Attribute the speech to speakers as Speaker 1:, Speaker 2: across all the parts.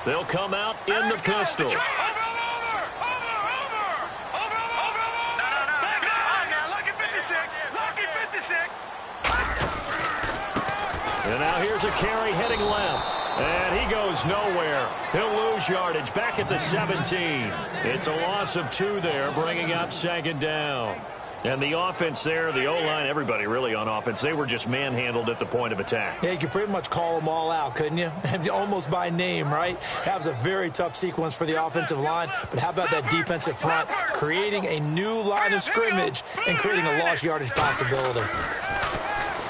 Speaker 1: They'll come out in the pistol. And now here's a carry heading left. And he goes nowhere. He'll lose yardage back at the 17. It's a loss of 2 there, bringing up second down. And the offense there, the O-line, everybody really on offense, they were just manhandled at the point of attack.
Speaker 2: Yeah, you could pretty much call them all out, couldn't you? Almost by name, right? That was a very tough sequence for the offensive line. But how about that defensive front creating a new line of scrimmage and creating a lost yardage possibility?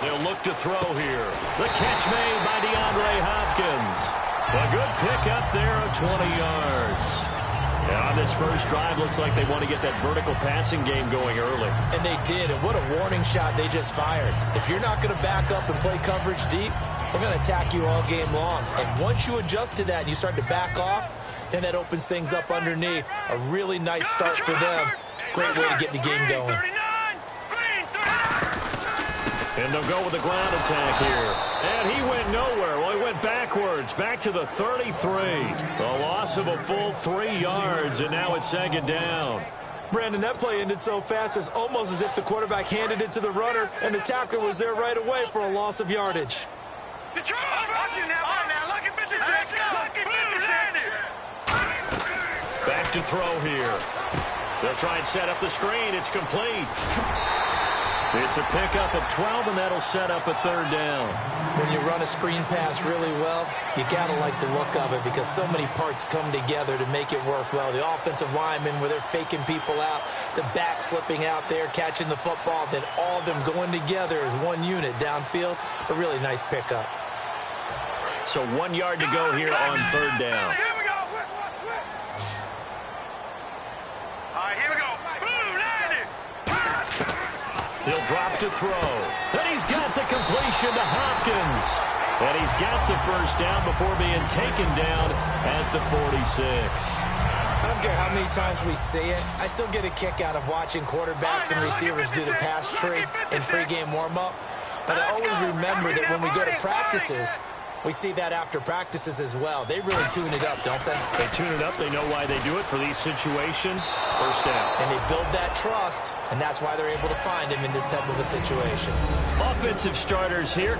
Speaker 1: They'll look to throw here. The catch made by DeAndre Hopkins. A good pickup there of 20 yards. And on this first drive, looks like they want to get that vertical passing game going early.
Speaker 2: And they did, and what a warning shot they just fired. If you're not going to back up and play coverage deep, we're going to attack you all game long. And once you adjust to that and you start to back off, then that opens things up underneath. A really nice start for them. Great way to get the game going.
Speaker 1: And they'll go with the ground attack here. And he went nowhere. Well, he went backwards, back to the 33. A loss of a full 3 yards, and now it's second down.
Speaker 2: Brandon, that play ended so fast, it's almost as if the quarterback handed it to the runner, and the tackler was there right away for a loss of yardage.
Speaker 1: Back to throw here. They'll try and set up the screen. It's complete. It's a pickup of 12, and that'll set up a third down.
Speaker 2: When you run a screen pass really well, you got to like the look of it because so many parts come together to make it work well. The offensive linemen, where they're faking people out, the back slipping out there, catching the football, then all of them going together as one unit downfield. A really nice pickup.
Speaker 1: So 1 yard to go here on third down. He'll drop to throw. And he's got the completion to Hopkins. And he's got the first down before being taken down at the 46.
Speaker 2: I don't care how many times we see it. I still get a kick out of watching quarterbacks and receivers do the pass tree in pregame warm-up. But I always remember that when we go to practices, we see that after practices as well. They really tune it up, don't they?
Speaker 1: They tune it up. They know why they do it for these situations. First down.
Speaker 2: And they build that trust, and that's why they're able to find him in this type of a situation.
Speaker 1: Offensive starters here.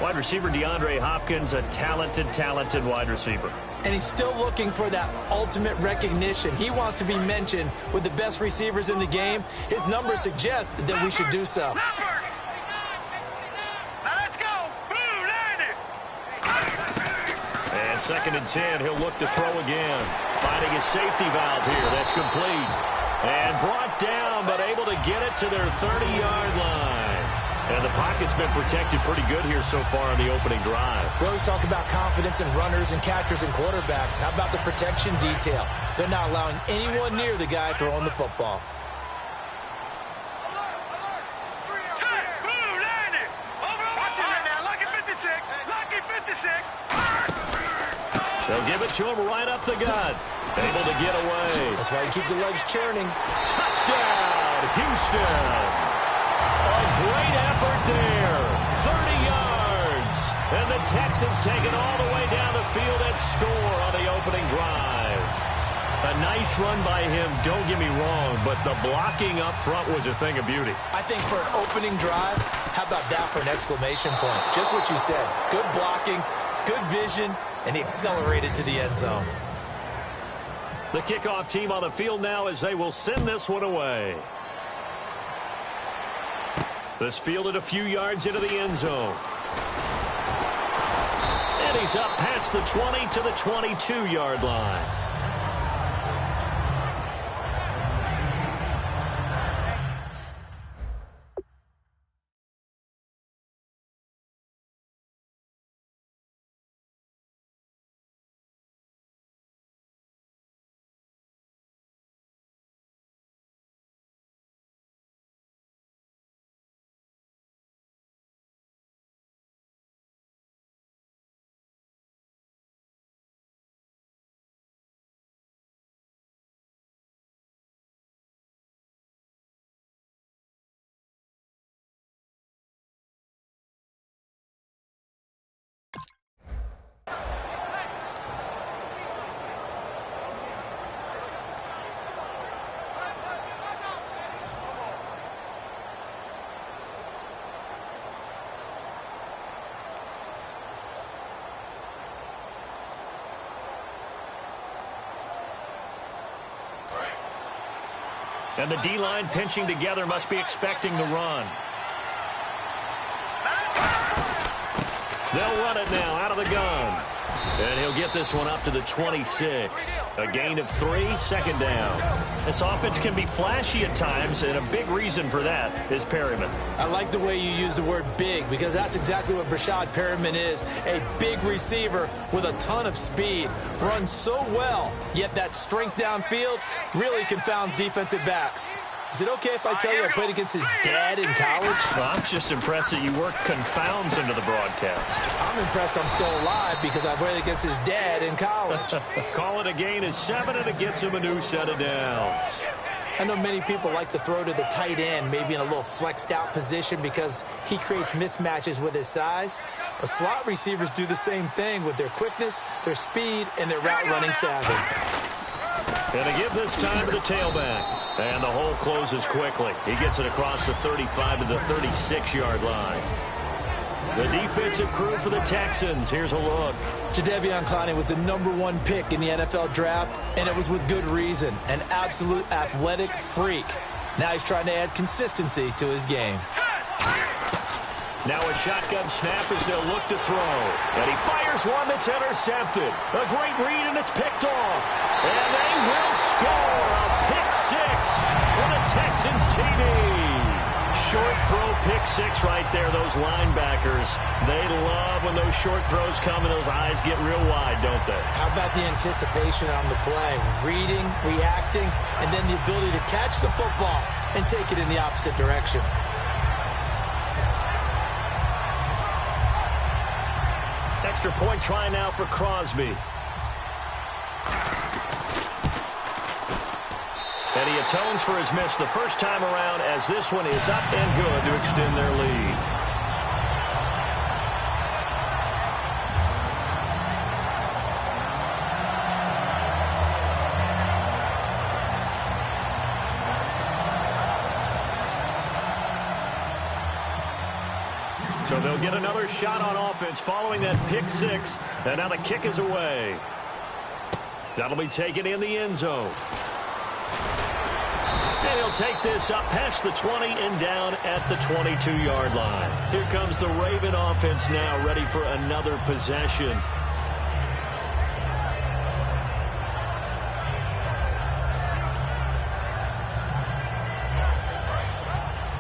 Speaker 1: Wide receiver DeAndre Hopkins, a talented wide receiver.
Speaker 2: And he's still looking for that ultimate recognition. He wants to be mentioned with the best receivers in the game. His numbers suggest that we should do so.
Speaker 1: Second and 10, he'll look to throw again. Finding his safety valve here. That's complete. And brought down, but able to get it to their 30-yard line. And the pocket's been protected pretty good here so far in the opening drive.
Speaker 2: We always talk about confidence in runners and catchers and quarterbacks. How about the protection detail? They're not allowing anyone near the guy throwing the football.
Speaker 1: They'll give it to him right up the gut. Able to get away.
Speaker 2: That's why you keep the legs churning.
Speaker 1: Touchdown, Houston. A great effort there. 30 yards. And the Texans take it all the way down the field and score on the opening drive. A nice run by him, don't get me wrong, but the blocking up front was a thing of beauty.
Speaker 2: I think for an opening drive, how about that for an exclamation point? Just what you said. Good blocking, good vision, and he accelerated to the end zone.
Speaker 1: The kickoff team on the field now as they will send this one away. This fielded a few yards into the end zone. And he's up past the 20 to the 22-yard line. And the D-line pinching together must be expecting the run. They'll run it now out of the gun. And he'll get this one up to the 26. A gain of 3, 2nd down. This offense can be flashy at times, and a big reason for that is Perryman.
Speaker 2: I like the way you use the word big, because that's exactly what Brashad Perryman is. A big receiver with a ton of speed. Runs so well, yet that strength downfield really confounds defensive backs. Is it okay if I tell you I played against his dad in college?
Speaker 1: Well, I'm just impressed that you work confounds into the broadcast.
Speaker 2: I'm impressed I'm still alive because I played against his dad in college.
Speaker 1: Call it a gain of 7, and it gets him a new set of downs.
Speaker 2: I know many people like to throw to the tight end, maybe in a little flexed out position because he creates mismatches with his size. But slot receivers do the same thing with their quickness, their speed, and their route running savvy.
Speaker 1: And to give this time to the tailback. And the hole closes quickly. He gets it across the 35 to the 36-yard line. The defensive crew for the Texans. Here's a look.
Speaker 2: Jadeveon Clowney was the #1 pick in the NFL draft, and it was with good reason. An absolute athletic freak. Now he's trying to add consistency to his game.
Speaker 1: Now a shotgun snap as they'll look to throw. And he fires one that's intercepted. A great read, and it's picked off. And they will score a pick 6 for the Texans TD. Short throw, pick 6 right there. Those linebackers, they love when those short throws come and those eyes get real wide, don't they?
Speaker 2: How about the anticipation on the play? Reading, reacting, and then the ability to catch the football and take it in the opposite direction.
Speaker 1: Extra point try now for Crosby. And he atones for his miss the first time around, as this one is up and good to extend their lead. So they'll get another shot on offense following that pick 6. And now the kick is away. That'll be taken in the end zone. And he'll take this up past the 20 and down at the 22-yard line. Here comes the Raven offense now, ready for another possession.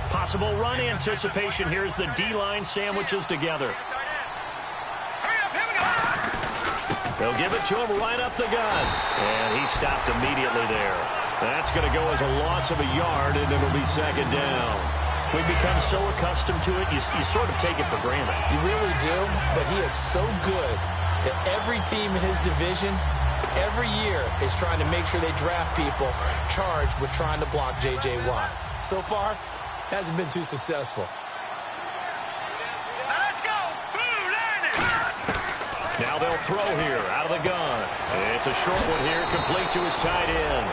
Speaker 1: Possible run anticipation here as the D-line sandwiches together. They'll give it to him right up the gun. And he stopped immediately there. That's going to go as a loss of a yard, and it'll be 2nd down. We've become so accustomed to it, you sort of take it for granted.
Speaker 2: You really do, but he is so good that every team in his division, every year, is trying to make sure they draft people charged with trying to block J.J. Watt. So far, hasn't been too successful.
Speaker 3: Let's go!
Speaker 1: Now they'll throw here out of the gun. It's a short one here, complete to his tight end.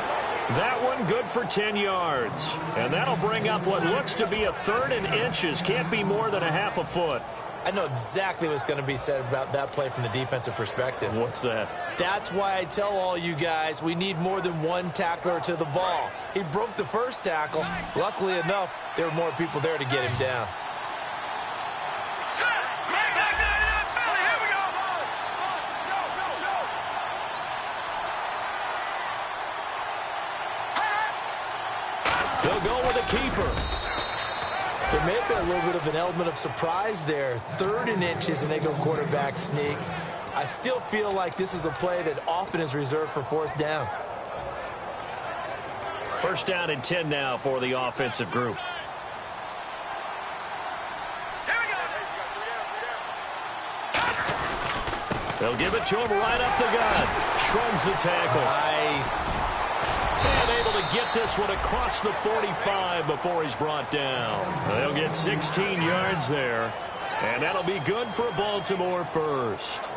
Speaker 1: That one good for 10 yards. And that'll bring up what looks to be a 3rd and inches. Can't be more than a half a foot.
Speaker 2: I know exactly what's going to be said about that play from the defensive perspective.
Speaker 1: What's that?
Speaker 2: That's why I tell all you guys we need more than one tackler to the ball. He broke the first tackle. Luckily enough, there were more people there to get him down.
Speaker 1: They'll go with a keeper.
Speaker 2: There may have been a little bit of an element of surprise there. 3rd and inches, and they go quarterback sneak. I still feel like this is a play that often is reserved for 4th down.
Speaker 1: 1st down and 10 now for the offensive group. They'll give it to him right up the gut. Shrugs the tackle.
Speaker 2: Nice.
Speaker 1: And able to get this one across the 45 before he's brought down. They'll get 16 yards there. And that'll be good for Baltimore first.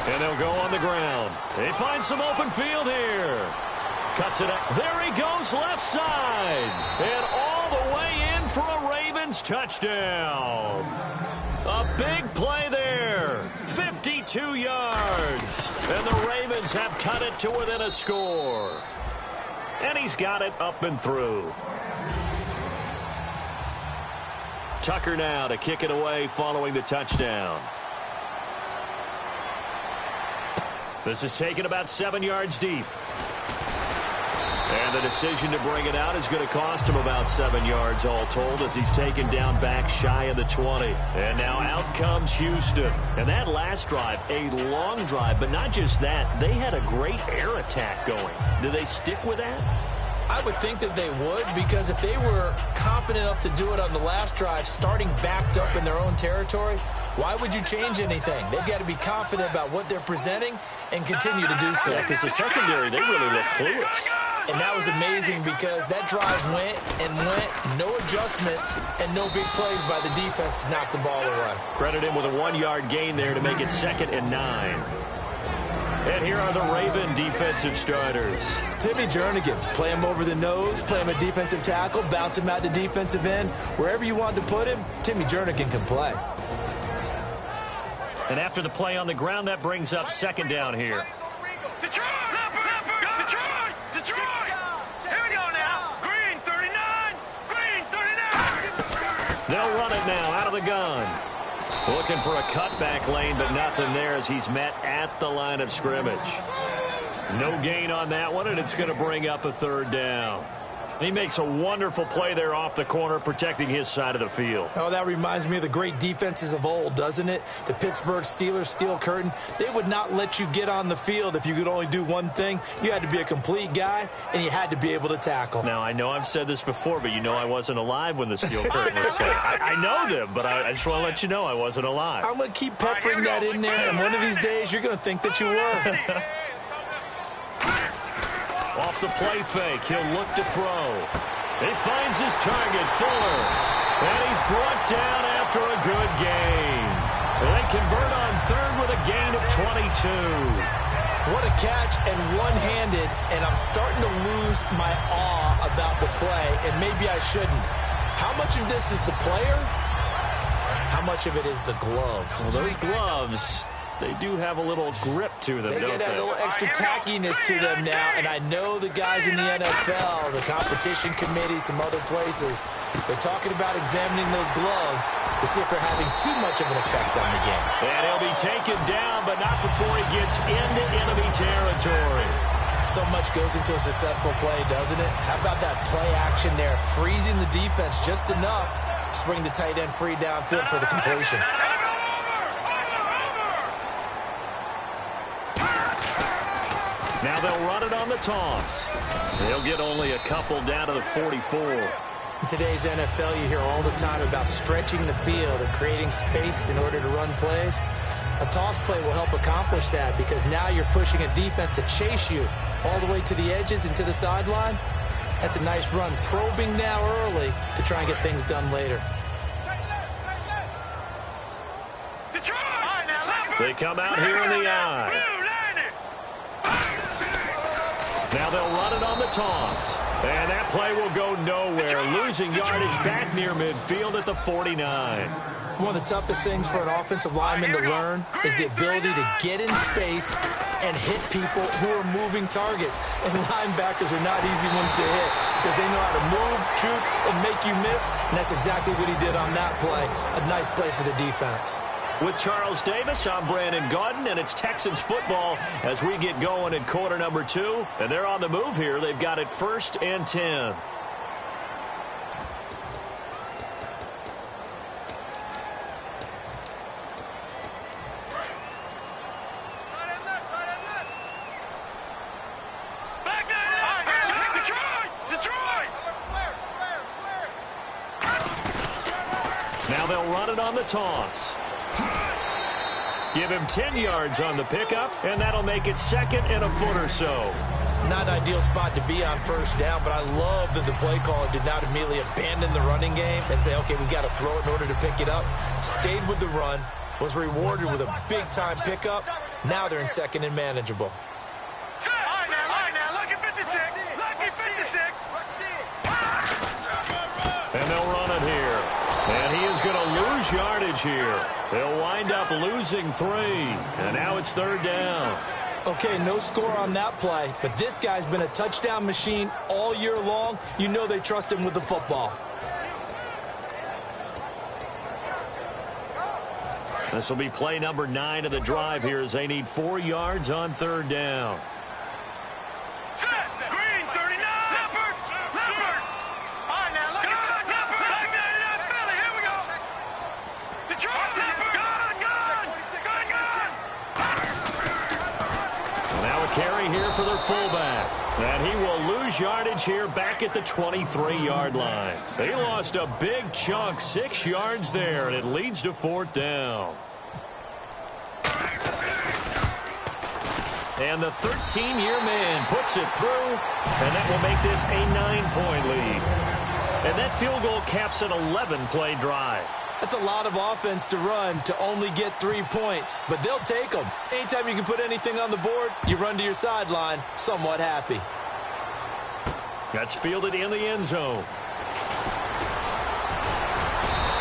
Speaker 1: And they'll go on the ground. They find some open field here. Cuts it up. There he goes, left side. And all the way in for a Ravens touchdown. A big play there. 52 yards. And the Ravens have cut it to within a score. And he's got it up and through. Tucker now to kick it away following the touchdown. This is taken about 7 yards deep. And the decision to bring it out is going to cost him about 7 yards all told as he's taken down back shy of the 20. And now out comes Houston. And that last drive, a long drive, but not just that. They had a great air attack going. Do they stick with that?
Speaker 2: I would think that they would, because if they were confident enough to do it on the last drive, starting backed up in their own territory, why would you change anything? They've got to be confident about what they're presenting and continue to do so.
Speaker 1: Yeah, because the secondary, they really look clueless.
Speaker 2: And that was amazing because that drive went and went, no adjustments, and no big plays by the defense to knock the ball away.
Speaker 1: Credit him with a 1-yard gain there to make it 2nd and 9. And here are the Raven defensive starters.
Speaker 2: Timmy Jernigan, play him over the nose, play him a defensive tackle, bounce him out to defensive end. Wherever you want to put him, Timmy Jernigan can play.
Speaker 1: And after the play on the ground, that brings up 2nd down here.
Speaker 3: Detroit! Here we go now. Green 39. Green 39.
Speaker 1: They'll run it now out of the gun. Looking for a cutback lane, but nothing there as he's met at the line of scrimmage. No gain on that one, and it's going to bring up a 3rd down. He makes a wonderful play there off the corner, protecting his side of the field.
Speaker 2: Oh, that reminds me of the great defenses of old, doesn't it? The Pittsburgh Steelers steel curtain. They would not let you get on the field if you could only do one thing. You had to be a complete guy, and you had to be able to tackle.
Speaker 1: Now, I know I've said this before, but you know I wasn't alive when the steel curtain was played. I know them, but I just want to let you know I wasn't alive.
Speaker 2: I'm going to keep peppering that in there, and one of these days you're going to think that you were.
Speaker 1: Off the play fake, he'll look to throw. He finds his target, Fuller. And he's brought down after a good gain. They convert on 3rd with a gain of 22.
Speaker 2: What a catch, and one-handed, and I'm starting to lose my awe about the play, and maybe I shouldn't. How much of this is the player? How much of it is the glove?
Speaker 1: Well, those gloves, they do have a little grip to them, don't
Speaker 2: They get a little extra tackiness to them now, and I know the guys in the NFL, the competition committee, some other places, they're talking about examining those gloves to see if they're having too much of an effect on the game.
Speaker 1: And he'll be taken down, but not before he gets into enemy territory.
Speaker 2: So much goes into a successful play, doesn't it? How about that play action there, freezing the defense just enough to bring the tight end free downfield for the completion.
Speaker 1: Now they'll run it on the toss. They'll get only a couple down to the 44.
Speaker 2: In today's NFL, you hear all the time about stretching the field and creating space in order to run plays. A toss play will help accomplish that because now you're pushing a defense to chase you all the way to the edges and to the sideline. That's a nice run, probing now early to try and get things done later.
Speaker 1: They come out here in the eye. Now they'll run it on the toss. And that play will go nowhere, losing yardage back near midfield at the 49.
Speaker 2: One of the toughest things for an offensive lineman to learn is the ability to get in space and hit people who are moving targets. And linebackers are not easy ones to hit because they know how to move, juke, and make you miss. And that's exactly what he did on that play. A nice play for the defense.
Speaker 1: With Charles Davis, I'm Brandon Gaudin, and it's Texans football as we get going in quarter number 2. And they're on the move here. They've got it 1st and 10. Now they'll run it on the toss. Give him 10 yards on the pickup, and that'll make it 2nd and a foot or so.
Speaker 2: Not an ideal spot to be on 1st down, but I love that the play caller did not immediately abandon the running game and say, okay, we got to throw it in order to pick it up. Stayed with the run, was rewarded with a big-time pickup. Now they're in 2nd and manageable.
Speaker 3: All right, now, lucky 56. Lucky 56.
Speaker 1: And they'll run it here. And he is going to lose yardage here. They'll wind up losing 3. And now it's 3rd down.
Speaker 2: Okay, no score on that play, but this guy's been a touchdown machine all year long. You know they trust him with the football.
Speaker 1: This will be play number 9 of the drive here as they need 4 yards on 3rd down.
Speaker 3: Green 39. Leopard. All right, now look at Leopard. Like that, Philly. Here we go. Detroit. Leopard. Gun.
Speaker 1: Now a carry here for their fullback. And he will lose yardage here back at the 23-yard line. They lost a big chunk, 6 yards there, and it leads to 4th down. And the 13-year man puts it through, and that will make this a 9-point lead. And that field goal caps an 11-play drive.
Speaker 2: That's a lot of offense to run to only get 3 points, but they'll take them. Anytime you can put anything on the board, you run to your sideline somewhat happy.
Speaker 1: That's fielded in the end zone.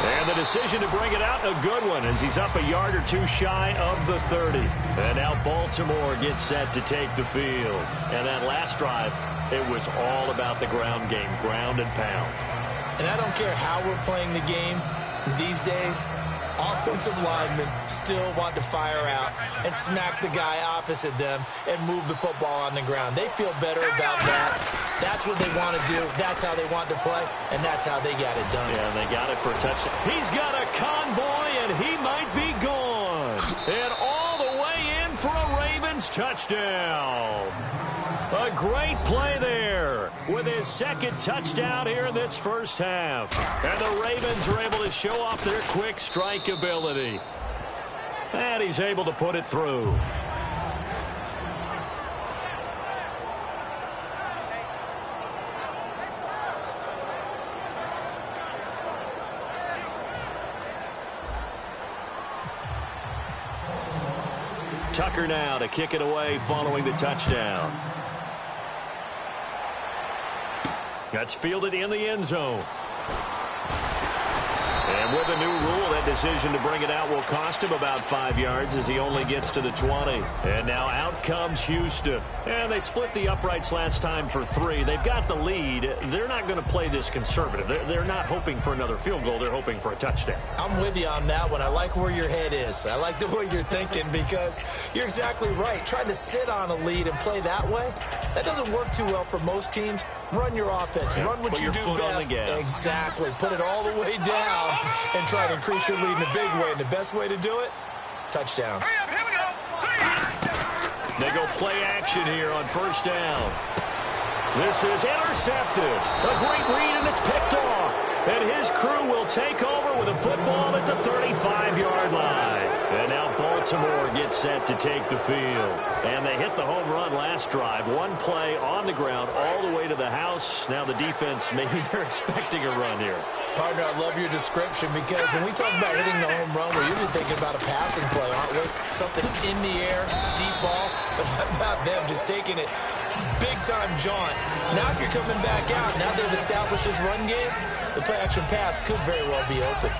Speaker 1: And the decision to bring it out, a good one, as he's up a yard or 2 shy of the 30. And now Baltimore gets set to take the field. And that last drive, it was all about the ground game, ground and pound.
Speaker 2: And I don't care how we're playing the game these days, offensive linemen still want to fire out and smack the guy opposite them and move the football on the ground. They feel better about that. That's what they want to do. That's how they want to play, and that's how they got it done.
Speaker 1: Yeah, they got it for a touchdown. He's got a convoy, and he might be gone. And all the way in for a Ravens touchdown. A great play there with his 2nd touchdown here in this first half. And the Ravens are able to show off their quick strike ability. And he's able to put it through. Tucker now to kick it away following the touchdown. That's fielded in the end zone. And with a new rule, that decision to bring it out will cost him about 5 yards as he only gets to the 20. And now out comes Houston. And they split the uprights last time for 3. They've got the lead. They're not going to play this conservative. They're not hoping for another field goal. They're hoping for a touchdown.
Speaker 2: I'm with you on that one. I like where your head is. I like the way you're thinking because you're exactly right. Trying to sit on a lead and play that way, that doesn't work too well for most teams. Run your offense.
Speaker 1: Yeah,
Speaker 2: run what you do best. Exactly. Put it all the way down and try to increase your lead in a big way. And the best way to do it, touchdowns.
Speaker 3: Here we go.
Speaker 1: They go play action here on 1st down. This is intercepted. A great read, and it's picked off. And his crew will take over with a football at the 35-yard line. And now Baltimore gets set to take the field. And they hit the home run last drive. 1 play on the ground all the way to the house. Now the defense, maybe they're expecting a run here.
Speaker 2: Partner, I love your description because when we talk about hitting the home run, we're usually thinking about a passing play, aren't we? Something in the air, deep ball. But how about them just taking it big-time jaunt? Now if you're coming back out, now they've established this run game, the play-action pass could very well be open.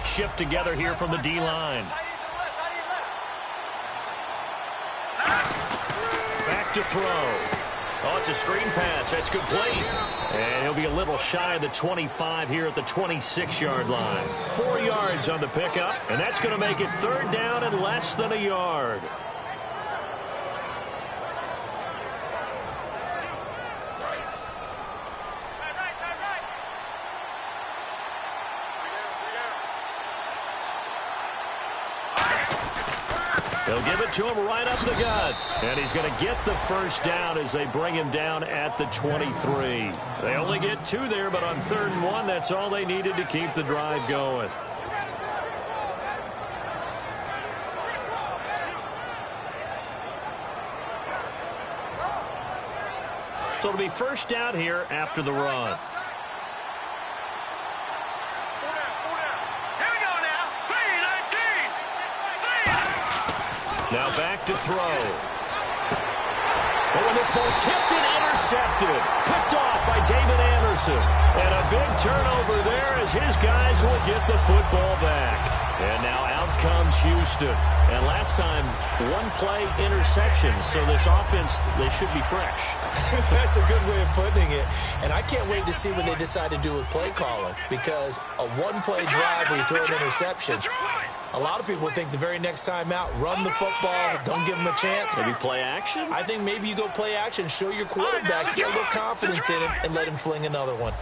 Speaker 1: Shift together here from the D-line. Back to throw. Oh, it's a screen pass. That's complete. And he'll be a little shy of the 25 here at the 26-yard line. 4 yards on the pickup, and that's going to make it 3rd down and less than a yard. They'll give it to him right up the gut. And he's going to get the 1st down as they bring him down at the 23. They only get 2 there, but on 3rd and 1, that's all they needed to keep the drive going. So it'll be 1st down here after the run. Now back to throw. Oh, and this ball's tipped and intercepted. Picked off by David Anderson. And a big turnover there as his guys will get the football back. And now out comes Houston. And last time, one-play interception. So this offense, they should be fresh.
Speaker 2: That's a good way of putting it. And I can't wait to see what they decide to do with play calling. Because a one-play drive where you throw an interception, a lot of people think the very next time out, run the football, don't give them a chance.
Speaker 1: Maybe play action?
Speaker 2: I think maybe you go play action, show your quarterback, get a little confidence in him, and let him fling another one.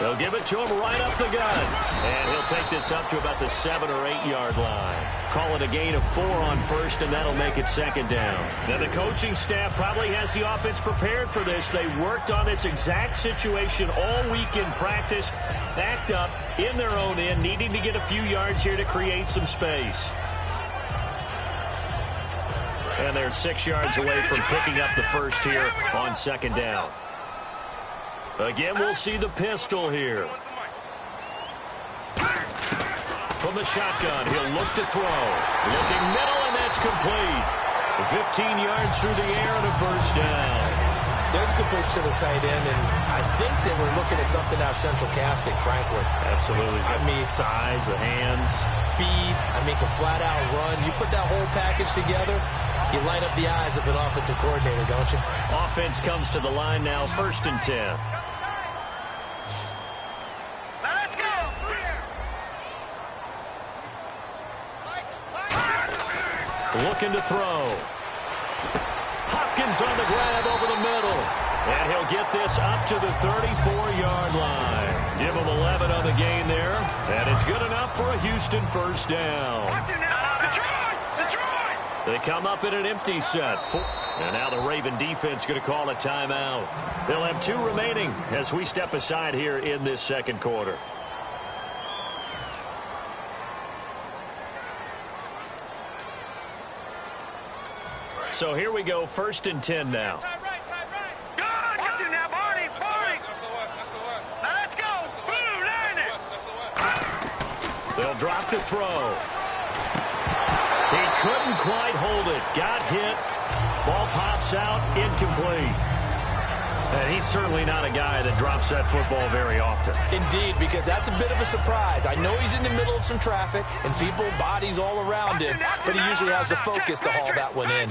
Speaker 1: They'll give it to him right up the gun. And he'll take this up to about the 7 or 8 yard line. Call it a gain of 4 on first, and that'll make it second down. Now the coaching staff probably has the offense prepared for this. They worked on this exact situation all week in practice, backed up in their own end, needing to get a few yards here to create some space. And they're 6 yards away from picking up the first here on second down. Again, we'll see the pistol here. From the shotgun, he'll look to throw. Looking middle, and that's complete. 15 yards through the air and a first down.
Speaker 2: There's a good pitch to the tight end, and I think they were looking at something out of central casting, frankly.
Speaker 1: Absolutely. I mean, size, the hands.
Speaker 2: Speed. I mean, can flat out run. You put that whole package together, you light up the eyes of an offensive coordinator, don't you?
Speaker 1: Offense comes to the line now, 1st and 10. Looking to throw. Hopkins on the grab over the middle. And he'll get this up to the 34-yard line. Give him 11 on the gain there. And it's good enough for a Houston first down. They come up in an empty set. And now the Raven defense going to call a timeout. They'll have 2 remaining as we step aside here in this second quarter. So here we go, 1st and 10 now. They'll drop the throw. He couldn't quite hold it. Got hit. Ball pops out, incomplete. And he's certainly not a guy that drops that football very often.
Speaker 2: Indeed, because that's a bit of a surprise. I know he's in the middle of some traffic and people, bodies all around him, but he usually has the focus to haul that one in.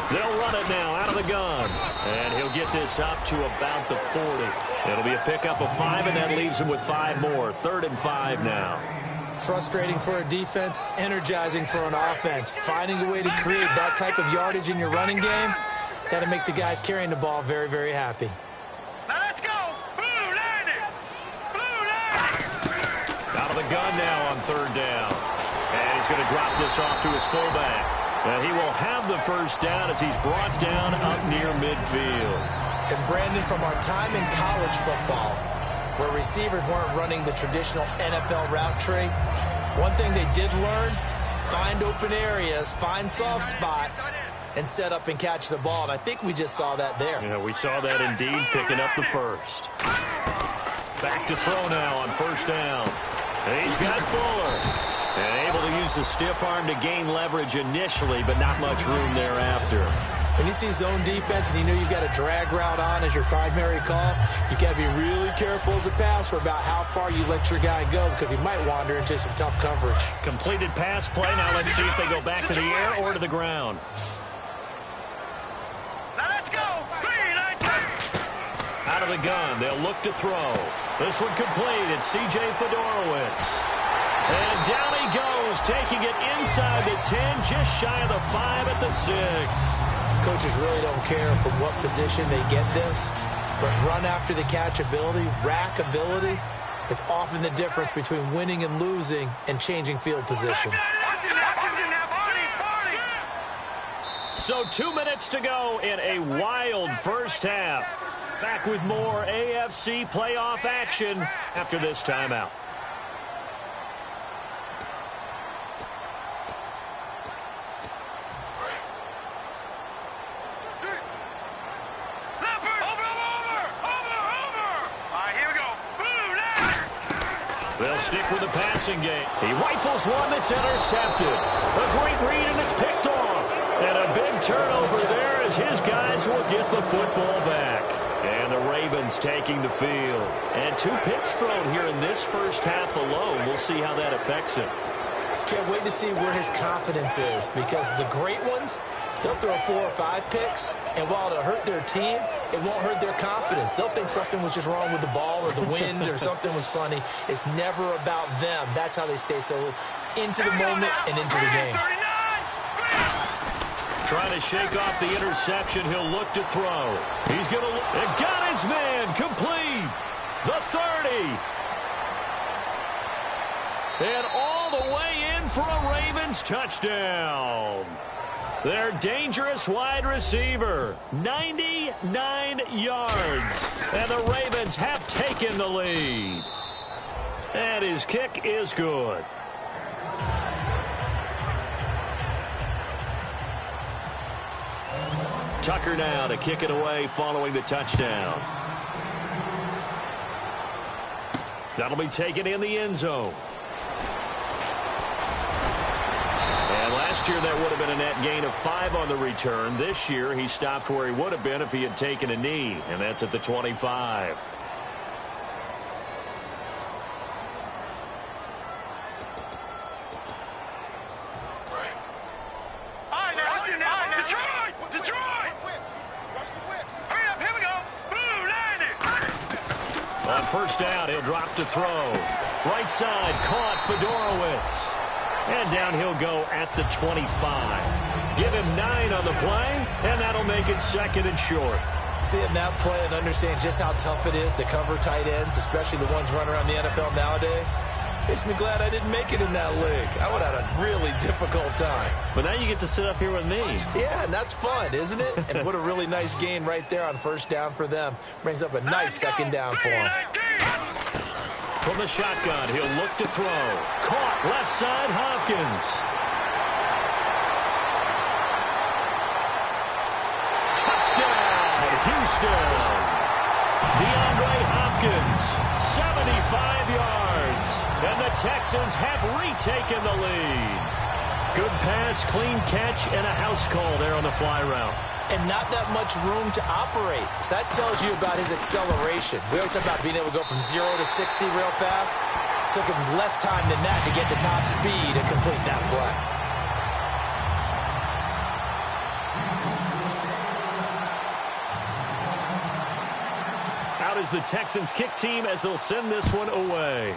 Speaker 1: They'll run it now out of the gun. And he'll get this up to about the 40. It'll be a pickup of 5, and that leaves him with 5 more. 3rd and 5 now.
Speaker 2: Frustrating for a defense, energizing for an offense. Finding a way to create that type of yardage in your running game, that'll make the guys carrying the ball very, very happy.
Speaker 3: Now let's go. Blue landing. Blue landing.
Speaker 1: Out of the gun now on 3rd down. And he's going to drop this off to his fullback. And he will have the first down as he's brought down up near midfield.
Speaker 2: And Brandon, from our time in college football, where receivers weren't running the traditional NFL route tree, one thing they did learn, find open areas, find soft spots, and set up and catch the ball. And I think we just saw that there.
Speaker 1: Yeah, we saw that indeed, picking up the first. Back to throw now on 1st down. And he's got Fuller. And able to use the stiff arm to gain leverage initially, but not much room thereafter.
Speaker 2: When you see zone defense and you know you've got a drag route on as your primary call, you got to be really careful as a passer about how far you let your guy go because he might wander into some tough coverage.
Speaker 1: Completed pass play. Now let's see if they go back to the air or to the ground.
Speaker 3: Now let's go.
Speaker 1: Out of the gun, they'll look to throw. This one complete. It's C.J. Fedorowicz. And down he goes, taking it inside the 10, just shy of the 5 at the 6.
Speaker 2: Coaches really don't care from what position they get this, but run after the catch ability, rack ability, is often the difference between winning and losing and changing field position.
Speaker 1: So 2 minutes to go in a wild first half. Back with more AFC playoff action after this timeout. stick with the passing game. He rifles one that's intercepted. A great read, and it's picked off. And a big turnover there as his guys will get the football back. And the Ravens taking the field. And 2 picks thrown here in this first half alone. We'll see how that affects him.
Speaker 2: Can't wait to see where his confidence is, because the great ones, they'll throw 4 or 5 picks, and while it'll hurt their team, it won't hurt their confidence. They'll think something was just wrong with the ball or the wind or something was funny. It's never about them. That's how they stay so into the moment and into the game.
Speaker 1: Trying to shake off the interception. He'll look to throw. He's going to look. And got his man. Complete. The 30. And all the way in for a Ravens touchdown. Their dangerous wide receiver. 99 yards. And the Ravens have taken the lead. And his kick is good. Tucker now to kick it away following the touchdown. That'll be taken in the end zone. And last year that would have been a net gain of 5 on the return. This year he stopped where he would have been if he had taken a knee, and that's at the 25. On first down, he'll drop to throw. Right side, caught Fedorowicz. And down he'll go at the 25. Give him 9 on the play, and that'll make it 2nd and short.
Speaker 2: Seeing that play and understand just how tough it is to cover tight ends, especially the ones running around the NFL nowadays, makes me glad I didn't make it in that league. I would have had a really difficult time.
Speaker 1: But now you get to sit up here with me.
Speaker 2: Yeah, and that's fun, isn't it? And what a really nice gain right there on first down for them. Brings up a nice 2nd down for them.
Speaker 1: From the shotgun, he'll look to throw. Caught left side, Hopkins. Touchdown, Houston. DeAndre Hopkins, 75 yards. And the Texans have retaken the lead. Good pass, clean catch, and a house call there on the fly route.
Speaker 2: And not that much room to operate. So that tells you about his acceleration. We always talk about being able to go from 0 to 60 real fast. Took him less time than that to get the top speed and complete that play.
Speaker 1: Out is the Texans kick team as they'll send this one away.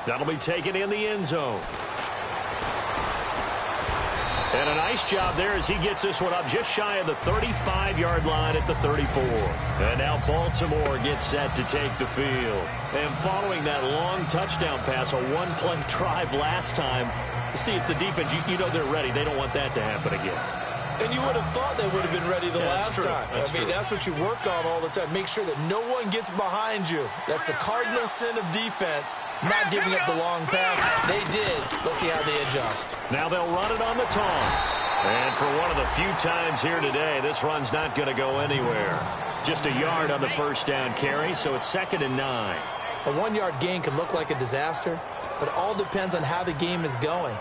Speaker 1: That'll be taken in the end zone. And a nice job there as he gets this one up just shy of the 35-yard line at the 34. And now Baltimore gets set to take the field. And following that long touchdown pass, a one-play drive last time, see if the defense, you know they're ready. They don't want that to happen again.
Speaker 2: And you would have thought they would have been ready the last time.
Speaker 1: That's
Speaker 2: what you work on all the time. Make sure that no one gets behind you. That's the cardinal sin of defense, not giving up the long pass. They did. Let's see how they adjust.
Speaker 1: Now they'll run it on the toss. And for one of the few times here today, this run's not going to go anywhere. Just a yard on the first down carry, so it's 2nd and 9.
Speaker 2: A 1-yard gain can look like a disaster, but it all depends on how the game is going.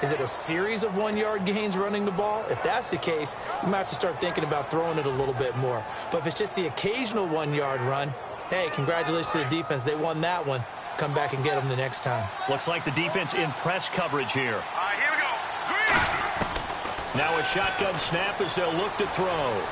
Speaker 2: Is it a series of 1-yard gains running the ball? If that's the case, you might have to start thinking about throwing it a little bit more. But if it's just the occasional 1-yard run, hey, congratulations to the defense. They won that one. Come back and get them the next time.
Speaker 1: Looks like the defense in press coverage here.
Speaker 3: All right, here we go. Green.
Speaker 1: Now a shotgun snap as they'll look to throw.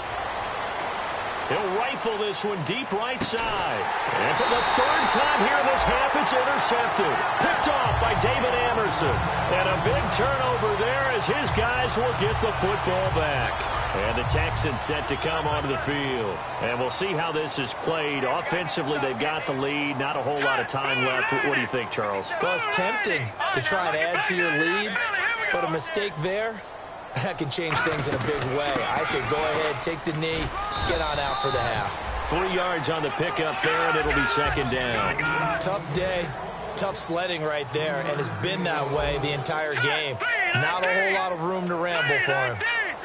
Speaker 1: He'll rifle this one deep right side. And for the 3rd time here in this half, it's intercepted. Picked off by David Amerson. And a big turnover there as his guys will get the football back. And the Texans set to come onto the field. And we'll see how this is played. Offensively, they've got the lead. Not a whole lot of time left. What do you think, Charles?
Speaker 2: Well, it's tempting to try and add to your lead, but a mistake there, that can change things in a big way. I say go ahead, take the knee, get on out for the half.
Speaker 1: 3 yards on the pickup there, and it'll be 2nd down.
Speaker 2: Tough day, tough sledding right there, and it's been that way the entire game. Not a whole lot of room to ramble for him.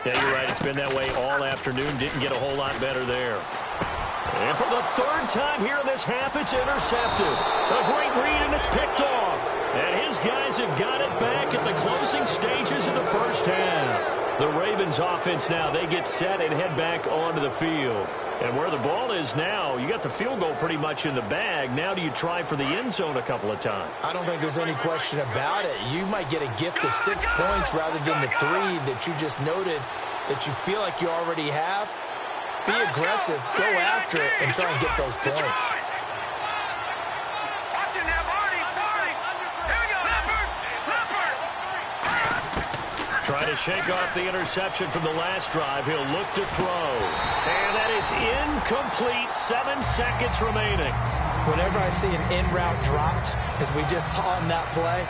Speaker 1: Yeah, you're right. It's been that way all afternoon. Didn't get a whole lot better there. And for the third time here in this half, it's intercepted. A great read, and it's picked off. And his guys have got it back at the closing stages of the first half. The Ravens offense now, they get set and head back onto the field. And where the ball is now, you got the field goal pretty much in the bag. Now do you try for the end zone a couple of times?
Speaker 2: I don't think there's any question about it. You might get a gift of 6 points rather than the 3 that you just noted that you feel like you already have. Be aggressive, go after it, and try and get those points.
Speaker 1: Try to shake off the interception from the last drive. He'll look to throw. And that is incomplete. 7 seconds remaining.
Speaker 2: Whenever I see an in-route dropped, as we just saw in that play,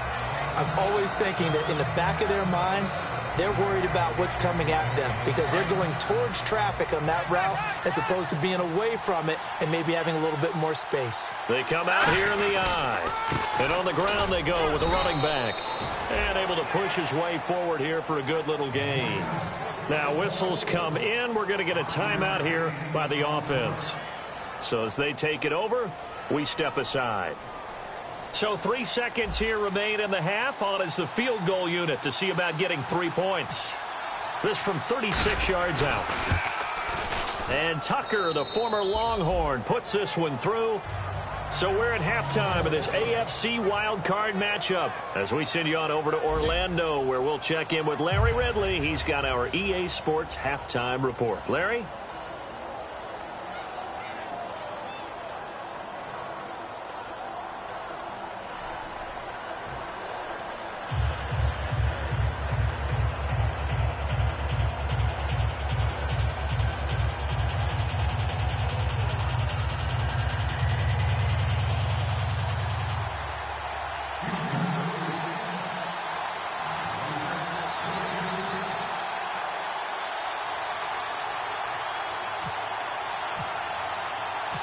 Speaker 2: I'm always thinking that in the back of their mind, they're worried about what's coming at them because they're going towards traffic on that route as opposed to being away from it and maybe having a little bit more space.
Speaker 1: They come out here in the eye. And on the ground they go with the running back. And able to push his way forward here for a good little gain. Now whistles come in. We're going to get a timeout here by the offense. So as they take it over, we step aside. So 3 seconds here remain in the half. On is the field goal unit to see about getting 3 points. This from 36 yards out. And Tucker, the former Longhorn, puts this one through. So we're at halftime of this AFC wildcard matchup as we send you on over to Orlando where we'll check in with Larry Ridley. He's got our EA Sports halftime report. Larry?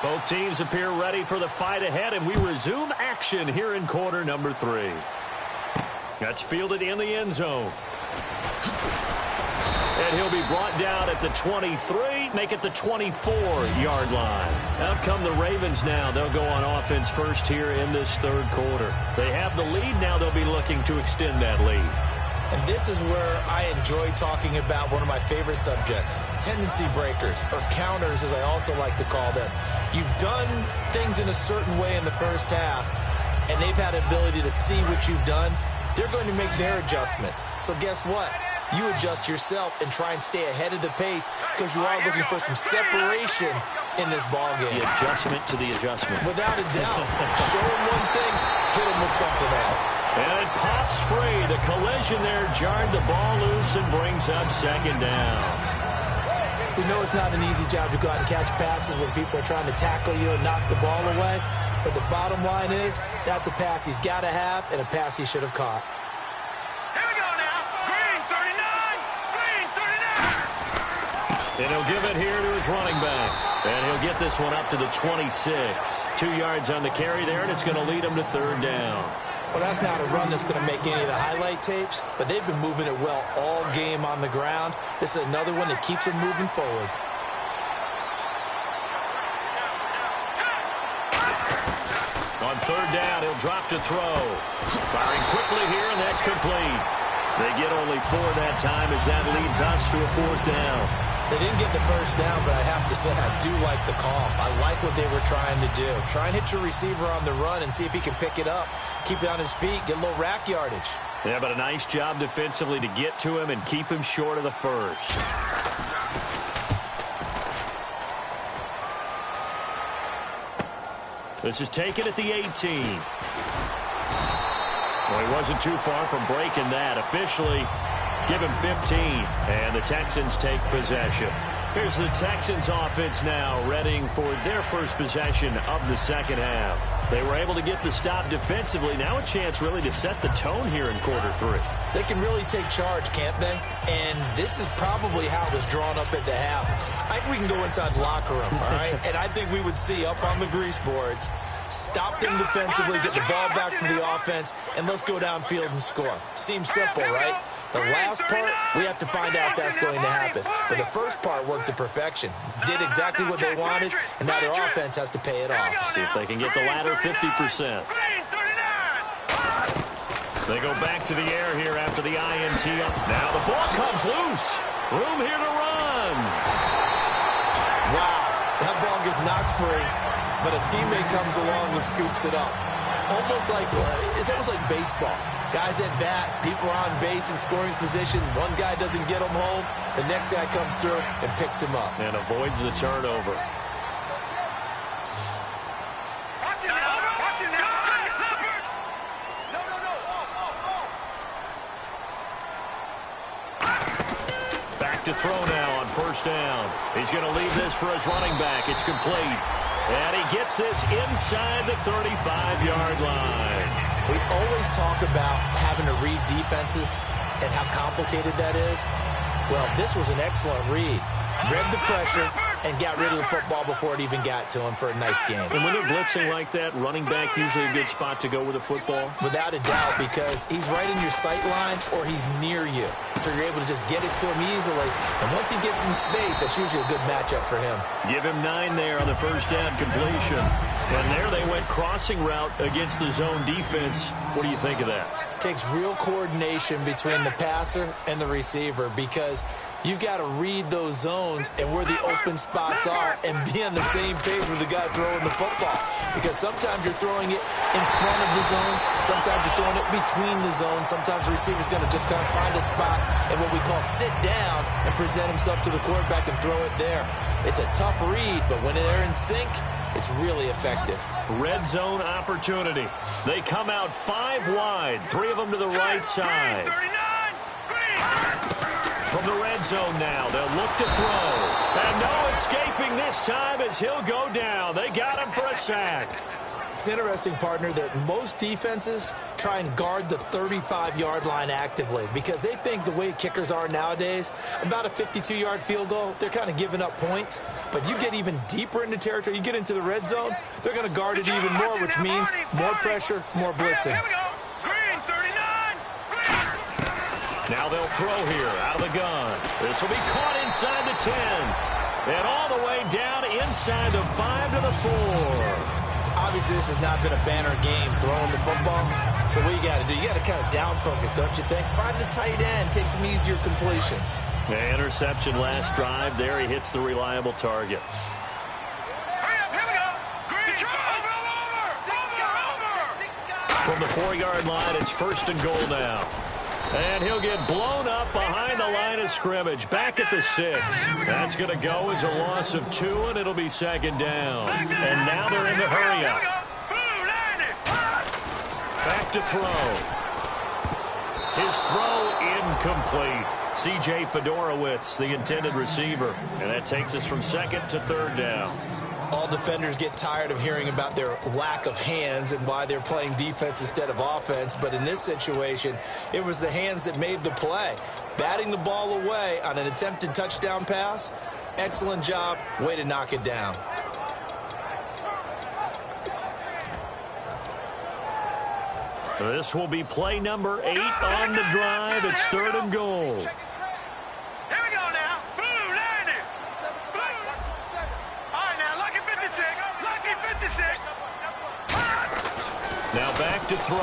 Speaker 1: Both teams appear ready for the fight ahead, and we resume action here in quarter number 3. That's fielded in the end zone. And he'll be brought down at the 23, make it the 24-yard line. Out come the Ravens now. They'll go on offense first here in this third quarter. They have the lead. Now they'll be looking to extend that lead.
Speaker 2: And this is where I enjoy talking about one of my favorite subjects, tendency breakers, or counters as I also like to call them. You've done things in a certain way in the first half, and they've had the ability to see what you've done. They're going to make their adjustments. So guess what? You adjust yourself and try and stay ahead of the pace because you are looking for some separation in this ball game.
Speaker 1: The adjustment to the adjustment.
Speaker 2: Without a doubt. Show them one thing, hit them with something else.
Speaker 1: And it pops free. The collision there jarred the ball loose and brings up second down.
Speaker 2: We know it's not an easy job to go out and catch passes when people are trying to tackle you and knock the ball away. But the bottom line is that's a pass he's got to have and a pass he should have caught.
Speaker 1: And he'll give it here to his running back. And he'll get this one up to the 26. 2 yards on the carry there, and it's going to lead him to third down.
Speaker 2: Well, that's not a run that's going to make any of the highlight tapes, but they've been moving it well all game on the ground. This is another one that keeps them moving forward.
Speaker 1: On third down, he'll drop to throw. Firing quickly here, and that's complete. They get only 4 that time as that leads us to a fourth down.
Speaker 2: They didn't get the first down, but I have to say I do like the call. I like what they were trying to do. Try and hit your receiver on the run and see if he can pick it up. Keep it on his feet, get a little rack yardage.
Speaker 1: Yeah, but a nice job defensively to get to him and keep him short of the first. This is taken at the 18. Well, he wasn't too far from breaking that. Officially, give him 15, and the Texans take possession. Here's the Texans offense now, readying for their first possession of the second half. They were able to get the stop defensively. Now a chance really to set the tone here in quarter 3.
Speaker 2: They can really take charge, can't they? And this is probably how it was drawn up at the half. I think we can go inside the locker room, all right? And I think we would see up on the grease boards, stop them defensively, get the ball back for the offense, and let's go downfield and score. Seems simple, right? The last part, we have to find out if that's going to happen. But the first part worked to perfection. Did exactly what they wanted, and now their offense has to pay it off.
Speaker 1: See if they can get the latter 50%. They go back to the air here after the INT. Now the ball comes loose. Room here to run.
Speaker 2: Wow, that ball gets knocked free, but a teammate comes along and scoops it up. It's almost like baseball. Guys at bat, people are on base in scoring position. One guy doesn't get him home. The next guy comes through and picks him up.
Speaker 1: And avoids the turnover. Back to throw now on first down. He's going to leave this for his running back. It's complete. And he gets this inside the 35-yard line.
Speaker 2: We always talk about having to read defenses and how complicated that is. Well, this was an excellent read. Read the pressure and got rid of the football before it even got to him for a nice game.
Speaker 1: And when they're blitzing like that, running back usually a good spot to go with the football?
Speaker 2: Without a doubt, because he's right in your sight line or he's near you. So you're able to just get it to him easily. And once he gets in space, that's usually a good matchup for him.
Speaker 1: Give him 9 there on the first down completion. And there they went crossing route against the zone defense. What do you think of that?
Speaker 2: It takes real coordination between the passer and the receiver because you've got to read those zones and where the open spots are and be on the same page with the guy throwing the football. Because sometimes you're throwing it in front of the zone. Sometimes you're throwing it between the zones. Sometimes the receiver's going to just kind of find a spot and what we call sit down and present himself to the quarterback and throw it there. It's a tough read, but when they're in sync, it's really effective.
Speaker 1: Red zone opportunity. They come out 5 wide, 3 of them to the right side. From the red zone now, they'll look to throw. And no escaping this time as he'll go down. They got him for a sack.
Speaker 2: It's interesting, partner, that most defenses try and guard the 35-yard line actively because they think the way kickers are nowadays, about a 52-yard field goal, they're kind of giving up points. But you get even deeper into territory, you get into the red zone, they're going to guard it even more, which means more pressure, more blitzing.
Speaker 1: Now they'll throw here out of the gun. This will be caught inside the 10. And all the way down inside the 5 to the 4.
Speaker 2: Obviously, this has not been a banner game throwing the football. So what you got to do, you got to kind of down focus, don't you think? Find the tight end, take some easier completions.
Speaker 1: The interception last drive. There he hits the reliable target. From the 4-yard line, it's 1st and goal now. And he'll get blown up behind the line of scrimmage. Back at the 6. That's going to go as a loss of 2, and it'll be 2nd down. And now they're in the hurry-up. Back to throw. His throw incomplete. C.J. Fedorowicz, the intended receiver. And that takes us from 2nd to 3rd down.
Speaker 2: All defenders get tired of hearing about their lack of hands and why they're playing defense instead of offense. But in this situation, it was the hands that made the play. Batting the ball away on an attempted touchdown pass, excellent job, way to knock it down.
Speaker 1: This will be play number 8 on the drive. It's 3rd and goal. Now back to throw.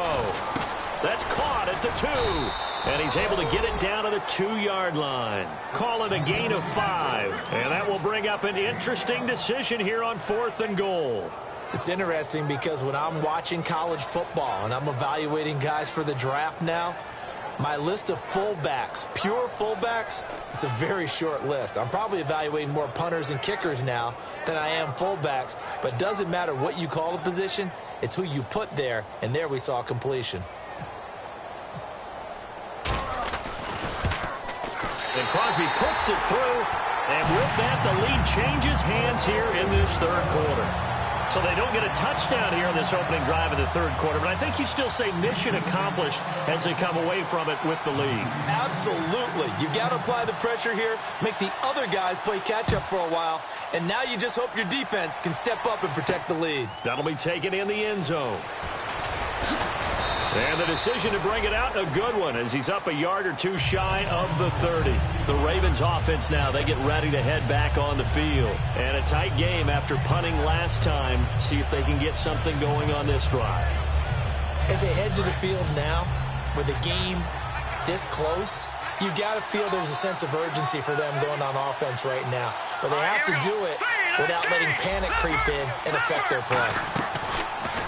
Speaker 1: That's caught at the 2. And he's able to get it down to the 2-yard line. Call it a gain of 5. And that will bring up an interesting decision here on 4th and goal.
Speaker 2: It's interesting because when I'm watching college football and I'm evaluating guys for the draft now, my list of fullbacks, pure fullbacks, it's a very short list. I'm probably evaluating more punters and kickers now than I am fullbacks, but it doesn't matter what you call a position, it's who you put there, and there we saw completion.
Speaker 1: And Crosby puts it through, and with that, the lead changes hands here in this 3rd quarter. So they don't get a touchdown here in this opening drive in the 3rd quarter, but I think you still say mission accomplished as they come away from it with the lead.
Speaker 2: Absolutely. You've got to apply the pressure here, make the other guys play catch-up for a while, and now you just hope your defense can step up and protect the lead.
Speaker 1: That'll be taken in the end zone. And the decision to bring it out, a good one, as he's up a yard or two shy of the 30. The Ravens offense now, they get ready to head back on the field. And a tight game after punting last time. See if they can get something going on this drive.
Speaker 2: As they head to the field now, with the game this close, you got to feel there's a sense of urgency for them going on offense right now. But they have to do it without letting panic creep in and affect their play.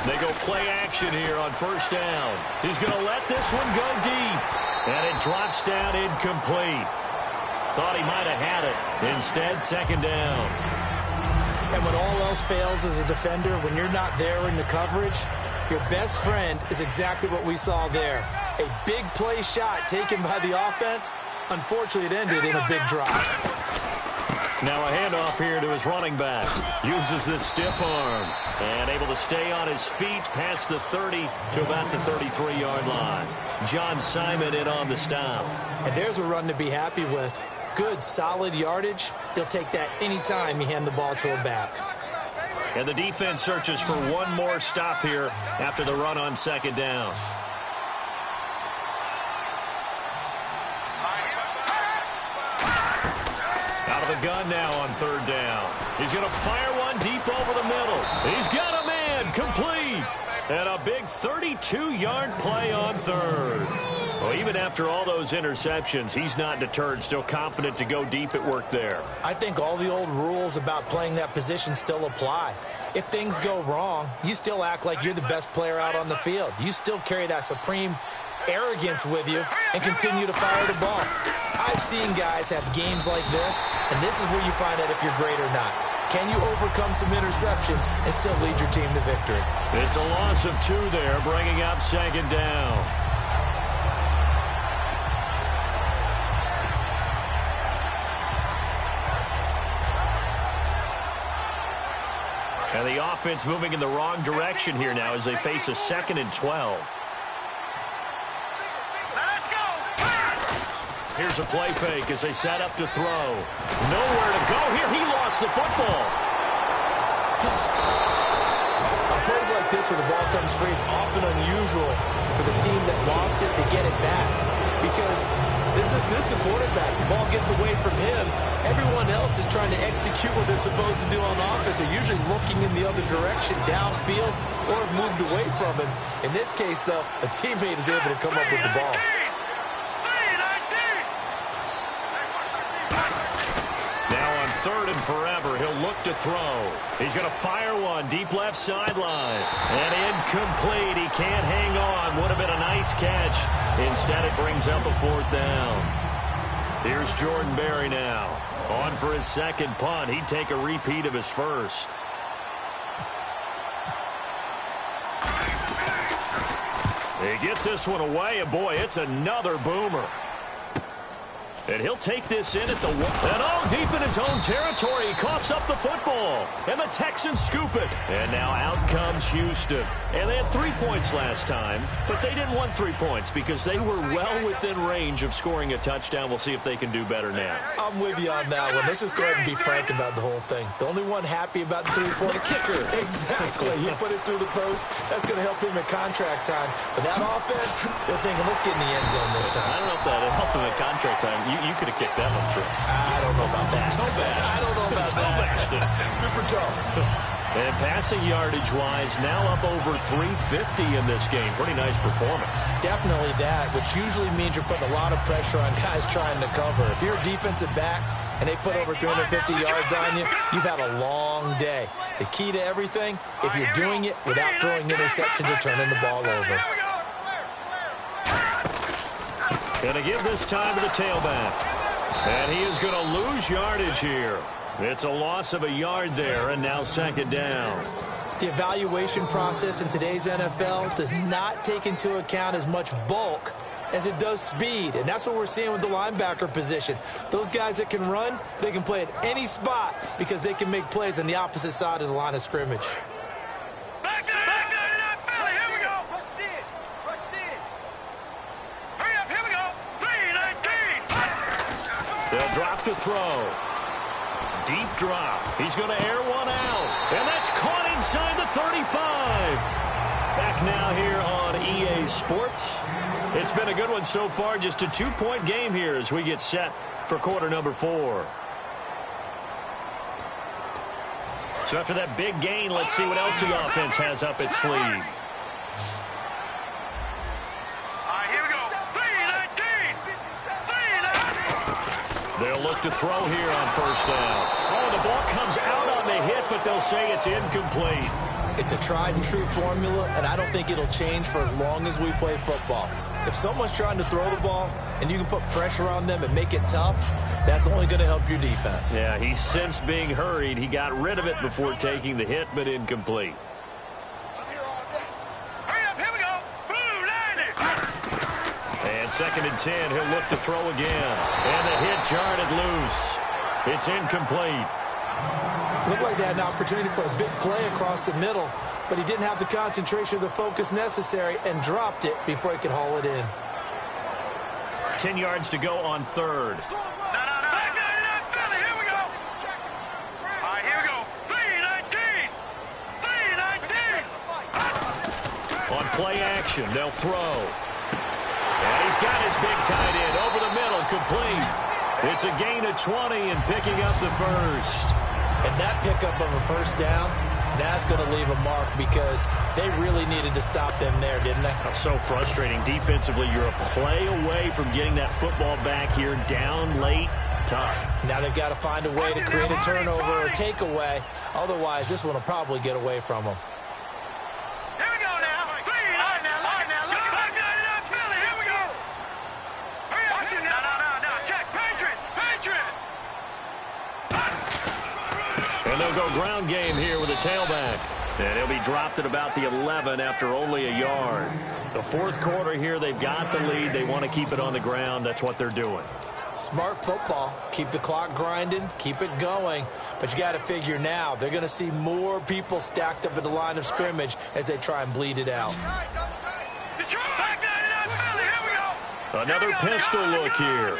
Speaker 1: They go play action here on first down. He's going to let this one go deep. And it drops down incomplete. Thought he might have had it. Instead, second down.
Speaker 2: And when all else fails as a defender, when you're not there in the coverage, your best friend is exactly what we saw there. A big play shot taken by the offense. Unfortunately, it ended in a big drop.
Speaker 1: Now a handoff here to his running back. Uses this stiff arm. And able to stay on his feet past the 30 to about the 33-yard line. John Simon in on the stop.
Speaker 2: And there's a run to be happy with. Good, solid yardage. He'll take that anytime you hand the ball to a back.
Speaker 1: And the defense searches for one more stop here after the run on second down. Out of the gun now on third down. He's going to fire one deep over the middle. He's got a man, complete. And a big 32-yard play on third. Well, even after all those interceptions, he's not deterred, still confident to go deep at work there.
Speaker 2: I think all the old rules about playing that position still apply. If things go wrong, you still act like you're the best player out on the field. You still carry that supreme arrogance with you and continue to fire the ball. I've seen guys have games like this, and this is where you find out if you're great or not. Can you overcome some interceptions and still lead your team to victory?
Speaker 1: It's a loss of 2 there, bringing up second down. And the offense moving in the wrong direction here now as they face a 2nd and 12.
Speaker 3: Let's go.
Speaker 1: Here's a play fake as they set up to throw. Nowhere to go here. He lost the football.
Speaker 2: On plays like this where the ball comes free, it's often unusual for the team that lost it to get it back. Because this is the quarterback. The ball gets away from him. Everyone else is trying to execute what they're supposed to do on offense. They're usually looking in the other direction, downfield, or have moved away from him. In this case, though, a teammate is able to come up with the ball.
Speaker 1: Now on 3rd and forever, he'll look to throw. He's going to fire one deep left sideline. And incomplete. He can't hang on. Would have been a nice catch. Instead, it brings up a 4th down. Here's Jordan Berry now. On for his second punt. He'd take a repeat of his first. He gets this one away, and boy, it's another boomer. And he'll take this in at the one. And oh, deep in his own territory, he coughs up the football. And the Texans scoop it. And now out comes Houston. And they had 3 points last time, but they didn't want 3 points because they were well within range of scoring a touchdown. We'll see if they can do better now.
Speaker 2: I'm with you on that one. Let's just go ahead and be frank about the whole thing. The only one happy about the 3-point
Speaker 1: kicker.
Speaker 2: Exactly. He put it through the post. That's going to help him in contract time. But that offense, they're thinking, let's get in the end zone this time.
Speaker 1: I don't know if that helped him in contract time. You could have kicked that one through.
Speaker 2: I don't know about that. I don't know about that. Super tough.
Speaker 1: And passing yardage-wise, now up over 350 in this game. Pretty nice performance.
Speaker 2: Definitely that, which usually means you're putting a lot of pressure on guys trying to cover. If you're a defensive back and they put over 350 yards on you, you've had a long day. The key to everything, if you're doing it without throwing interceptions or turning the ball over.
Speaker 1: Gonna give this time to the tailback. And he is going to lose yardage here. It's a loss of a yard there, and now second down.
Speaker 2: The evaluation process in today's NFL does not take into account as much bulk as it does speed, and that's what we're seeing with the linebacker position. Those guys that can run, they can play at any spot because they can make plays on the opposite side of the line of scrimmage.
Speaker 3: Back there, that fella. Here we go. Rush in. Hurry up, here we go. 3-19.
Speaker 1: They'll drop to throw. Deep drop. He's going to air one out. And that's caught inside the 35. Back now here on EA Sports. sports. It's been a good one so far. Just a 2-point game here as we get set for quarter number 4. So after that big gain, let's see what else the offense has up its sleeve.
Speaker 3: All right, here we go. 3-19.
Speaker 1: They'll look to throw here on first down. Oh, the ball comes out on the hit, but they'll say it's incomplete.
Speaker 2: It's a tried-and-true formula, and I don't think it'll change for as long as we play football. If someone's trying to throw the ball and you can put pressure on them and make it tough, that's only going to help your defense.
Speaker 1: Yeah, he sensed being hurried. He got rid of it before taking the hit, but incomplete.
Speaker 3: Hurry up, here we go. Blue line it.
Speaker 1: And 2nd and 10, he'll look to throw again. And the hit jarred it loose. It's incomplete.
Speaker 2: Looked like they had an opportunity for a big play across the middle, but he didn't have the concentration or the focus necessary and dropped it before he could haul it in.
Speaker 1: 10 yards to go on 3rd.
Speaker 3: No. Back in that Philly, here we go. All right, here we go. 3-19. 3-19.
Speaker 1: On play action, they'll throw. And he's got his big tight end over the middle, complete. It's a gain of 20 and picking up the first.
Speaker 2: And that pickup of a first down, that's going to leave a mark because they really needed to stop them there, didn't they?
Speaker 1: So frustrating. Defensively, you're a play away from getting that football back here down late. Tough.
Speaker 2: Now they've got to find a way to create a turnover or a takeaway. Otherwise, this one will probably get away from them.
Speaker 3: Here we go now. All right, now, look back in that Philly, here we go. Hurry up. No. Check. Patriot.
Speaker 1: And they'll go ground game here with a tailback. And he'll be dropped at about the 11 after only a yard. The 4th quarter here, they've got the lead. They want to keep it on the ground. That's what they're doing.
Speaker 2: Smart football. Keep the clock grinding. Keep it going. But you got to figure now, they're going to see more people stacked up at the line of scrimmage as they try and bleed it out.
Speaker 3: Detroit. Back in that Philly, here we go.
Speaker 1: Another pistol look here.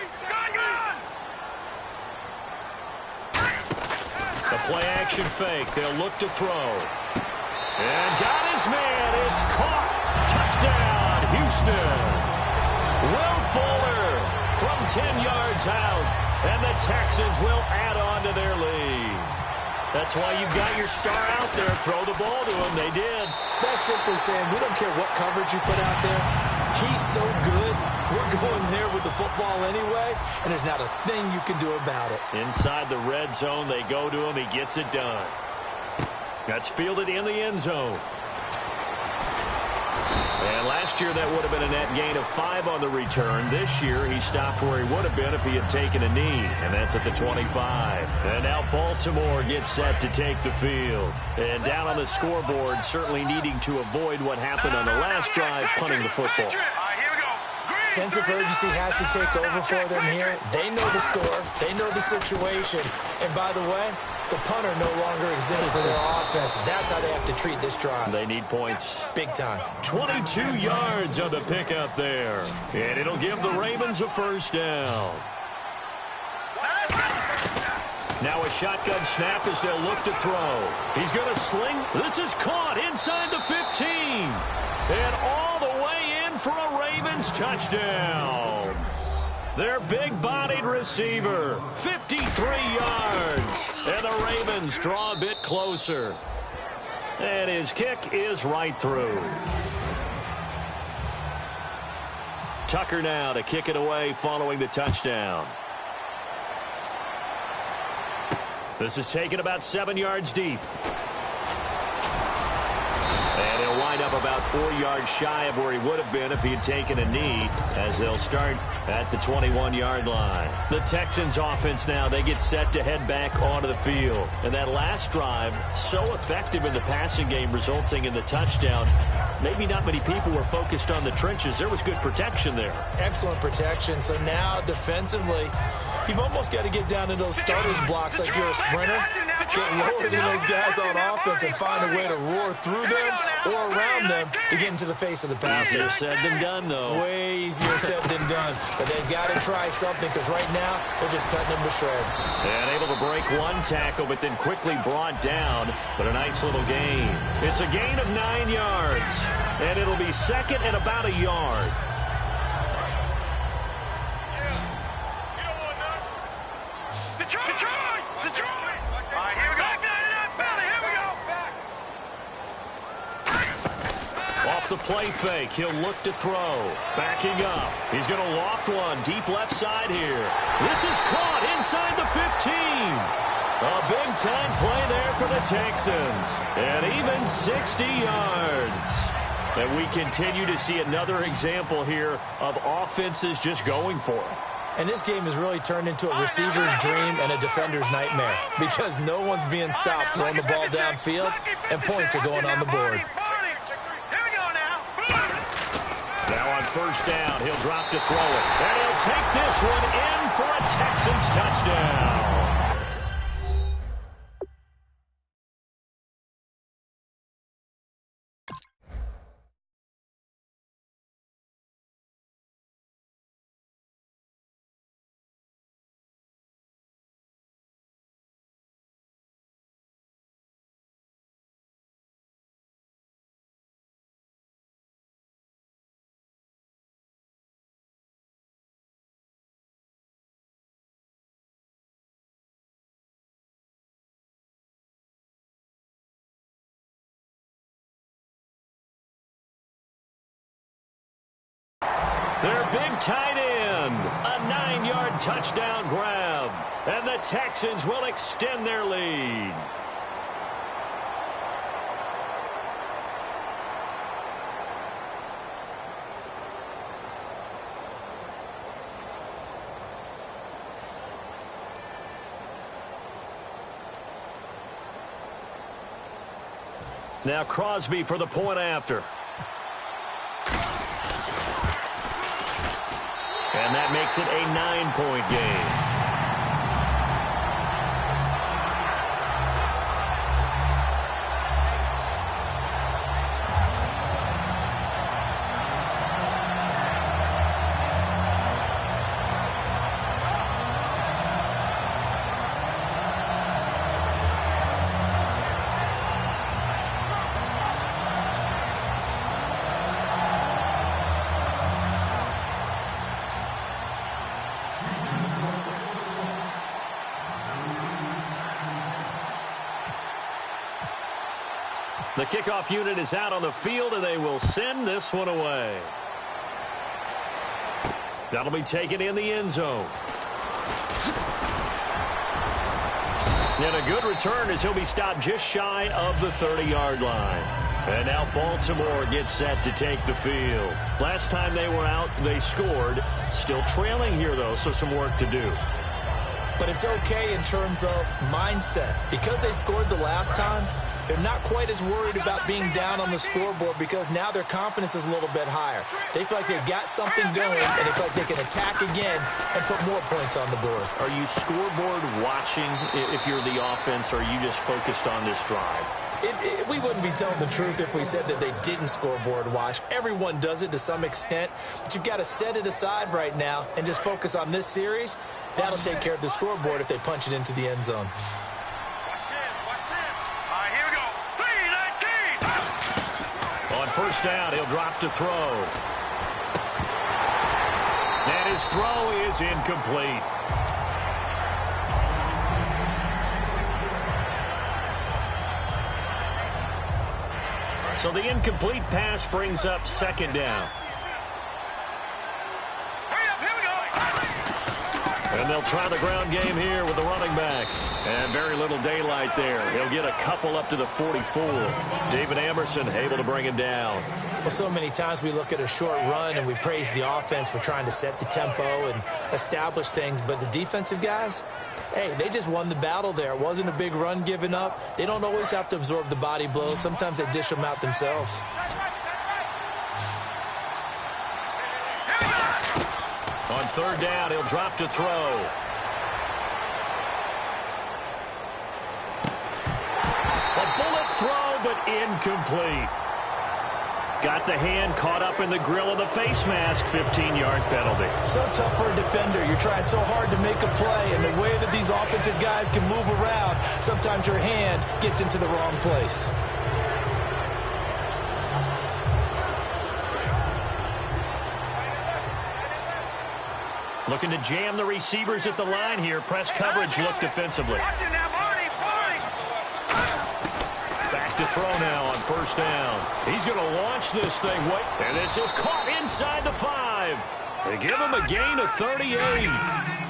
Speaker 1: The play-action fake. They'll look to throw. And got his man. It's caught. Touchdown, Houston. Will Fuller from 10 yards out. And the Texans will add on to their lead. That's why you've got your star out there. Throw the ball to him. They did.
Speaker 2: That's simply saying we don't care what coverage you put out there. He's so good. We're going there with the football anyway, and there's not a thing you can do about it.
Speaker 1: Inside the red zone, they go to him. He gets it done. That's fielded in the end zone. And last year, that would have been a net gain of 5 on the return. This year, he stopped where he would have been if he had taken a knee, and that's at the 25. And now Baltimore gets set to take the field. And down on the scoreboard, certainly needing to avoid what happened on the last drive, punting the football.
Speaker 2: Sense of urgency has to take over for them here. They know the score. They know the situation. And by the way, the punter no longer exists for their offense. That's how they have to treat this drive.
Speaker 1: They need points.
Speaker 2: Big time.
Speaker 1: 22 yards on the pickup there. And it'll give the Ravens a first down. Now a shotgun snap as they'll look to throw. He's going to sling. This is caught inside the 15. And all the way in for a Ravens touchdown. Their big-bodied receiver, 53 yards. And the Ravens draw a bit closer. And his kick is right through. Tucker now to kick it away following the touchdown. This is taken about 7 yards deep. And he'll wind up about 4 yards shy of where he would have been if he had taken a knee, as they'll start at the 21-yard line. The Texans offense now, they get set to head back onto the field. And that last drive, so effective in the passing game, resulting in the touchdown. Maybe not many people were focused on the trenches. There was good protection there.
Speaker 2: Excellent protection. So now defensively, you've almost got to get down to those starters blocks like you're a sprinter. Get lower than those guys on offense and find a way to roar through them or around them to get into the face of the passer.
Speaker 1: Easier said than done, though.
Speaker 2: Way easier said than done. But they've got to try something because right now they're just cutting them to shreds.
Speaker 1: And able to break one tackle, but then quickly brought down. But a nice little gain. It's a gain of 9 yards. And it'll be second and about a yard. Off the play fake, he'll look to throw. Backing up. He's going to loft one deep left side here. This is caught inside the 15. A big-time play there for the Texans. And even 60 yards. And we continue to see another example here of offenses just going for it.
Speaker 2: And this game has really turned into a receiver's dream and a defender's nightmare because no one's being stopped throwing the ball downfield, and points are going on the board.
Speaker 1: Now on first down, he'll drop to throw it. And he'll take this one in for a Texans touchdown. Their big tight end, a 9-yard touchdown grab, and the Texans will extend their lead. Now Crosby for the point after. And that makes it a 9-point game. The kickoff unit is out on the field, and they will send this one away. That'll be taken in the end zone. And a good return as he'll be stopped just shy of the 30-yard line. And now Baltimore gets set to take the field. Last time they were out, they scored. Still trailing here, though, so some work to do.
Speaker 2: But it's okay in terms of mindset. Because they scored the last time, they're not quite as worried about being down on the scoreboard because now their confidence is a little bit higher. They feel like they've got something going, and they feel like they can attack again and put more points on the board.
Speaker 1: Are you scoreboard watching if you're the offense, or are you just focused on this drive?
Speaker 2: We wouldn't be telling the truth if we said that they didn't scoreboard watch. Everyone does it to some extent, but you've got to set it aside right now and just focus on this series. That'll take care of the scoreboard if they punch it into the end zone.
Speaker 1: First down, he'll drop to throw. And his throw is incomplete. So the incomplete pass brings up second down. And they'll try the ground game here with the running back. And very little daylight there. He'll get a couple up to the 44. David Amerson able to bring him down.
Speaker 2: Well, so many times we look at a short run and we praise the offense for trying to set the tempo and establish things. But the defensive guys, hey, they just won the battle there. It wasn't a big run given up. They don't always have to absorb the body blows. Sometimes they dish them out themselves.
Speaker 1: On third down, he'll drop to throw. A bullet throw, but incomplete. Got the hand caught up in the grill of the face mask. 15-yard penalty.
Speaker 2: So tough for a defender. You're trying so hard to make a play, and the way that these offensive guys can move around, sometimes your hand gets into the wrong place.
Speaker 1: Looking to jam the receivers at the line here. Press coverage look defensively. Back to throw now on first down. He's going to launch this thing. And this is caught inside the 5. They give him a gain of 38.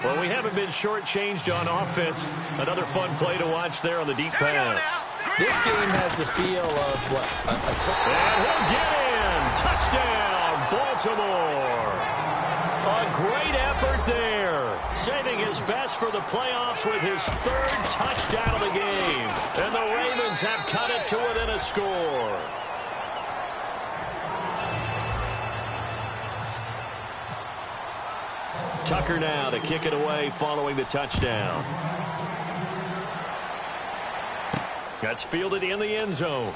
Speaker 1: Well, we haven't been shortchanged on offense. Another fun play to watch there on the deep pass.
Speaker 2: This game has the feel of what?
Speaker 1: And he'll get in. Touchdown, Baltimore. A great effort there. Saving his best for the playoffs with his 3rd touchdown of the game. And the Ravens have cut it to within a score. Tucker now to kick it away following the touchdown. That's fielded in the end zone.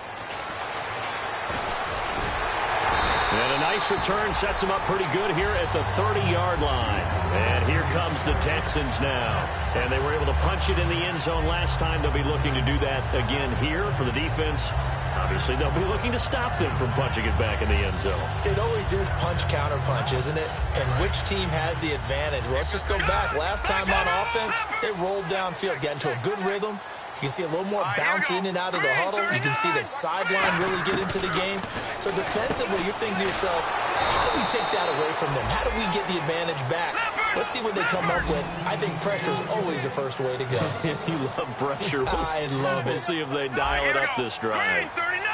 Speaker 1: And a nice return sets him up pretty good here at the 30-yard line. And here comes the Texans now. And they were able to punch it in the end zone last time. They'll be looking to do that again here for the defense. Obviously, they'll be looking to stop them from punching it back in the end zone.
Speaker 2: It always is punch-counter-punch, isn't it? And which team has the advantage? Well, let's just go back. Last time on offense, they rolled downfield, got into a good rhythm. You can see a little more bounce in and out of the huddle. You can see the sideline really get into the game. So defensively, you're thinking to yourself, how do we take that away from them? How do we get the advantage back? Let's see what they come up with. I think pressure is always the first way to go.
Speaker 1: You love pressure.
Speaker 2: I love it.
Speaker 1: We'll see if they dial it up this drive.
Speaker 3: Green 39.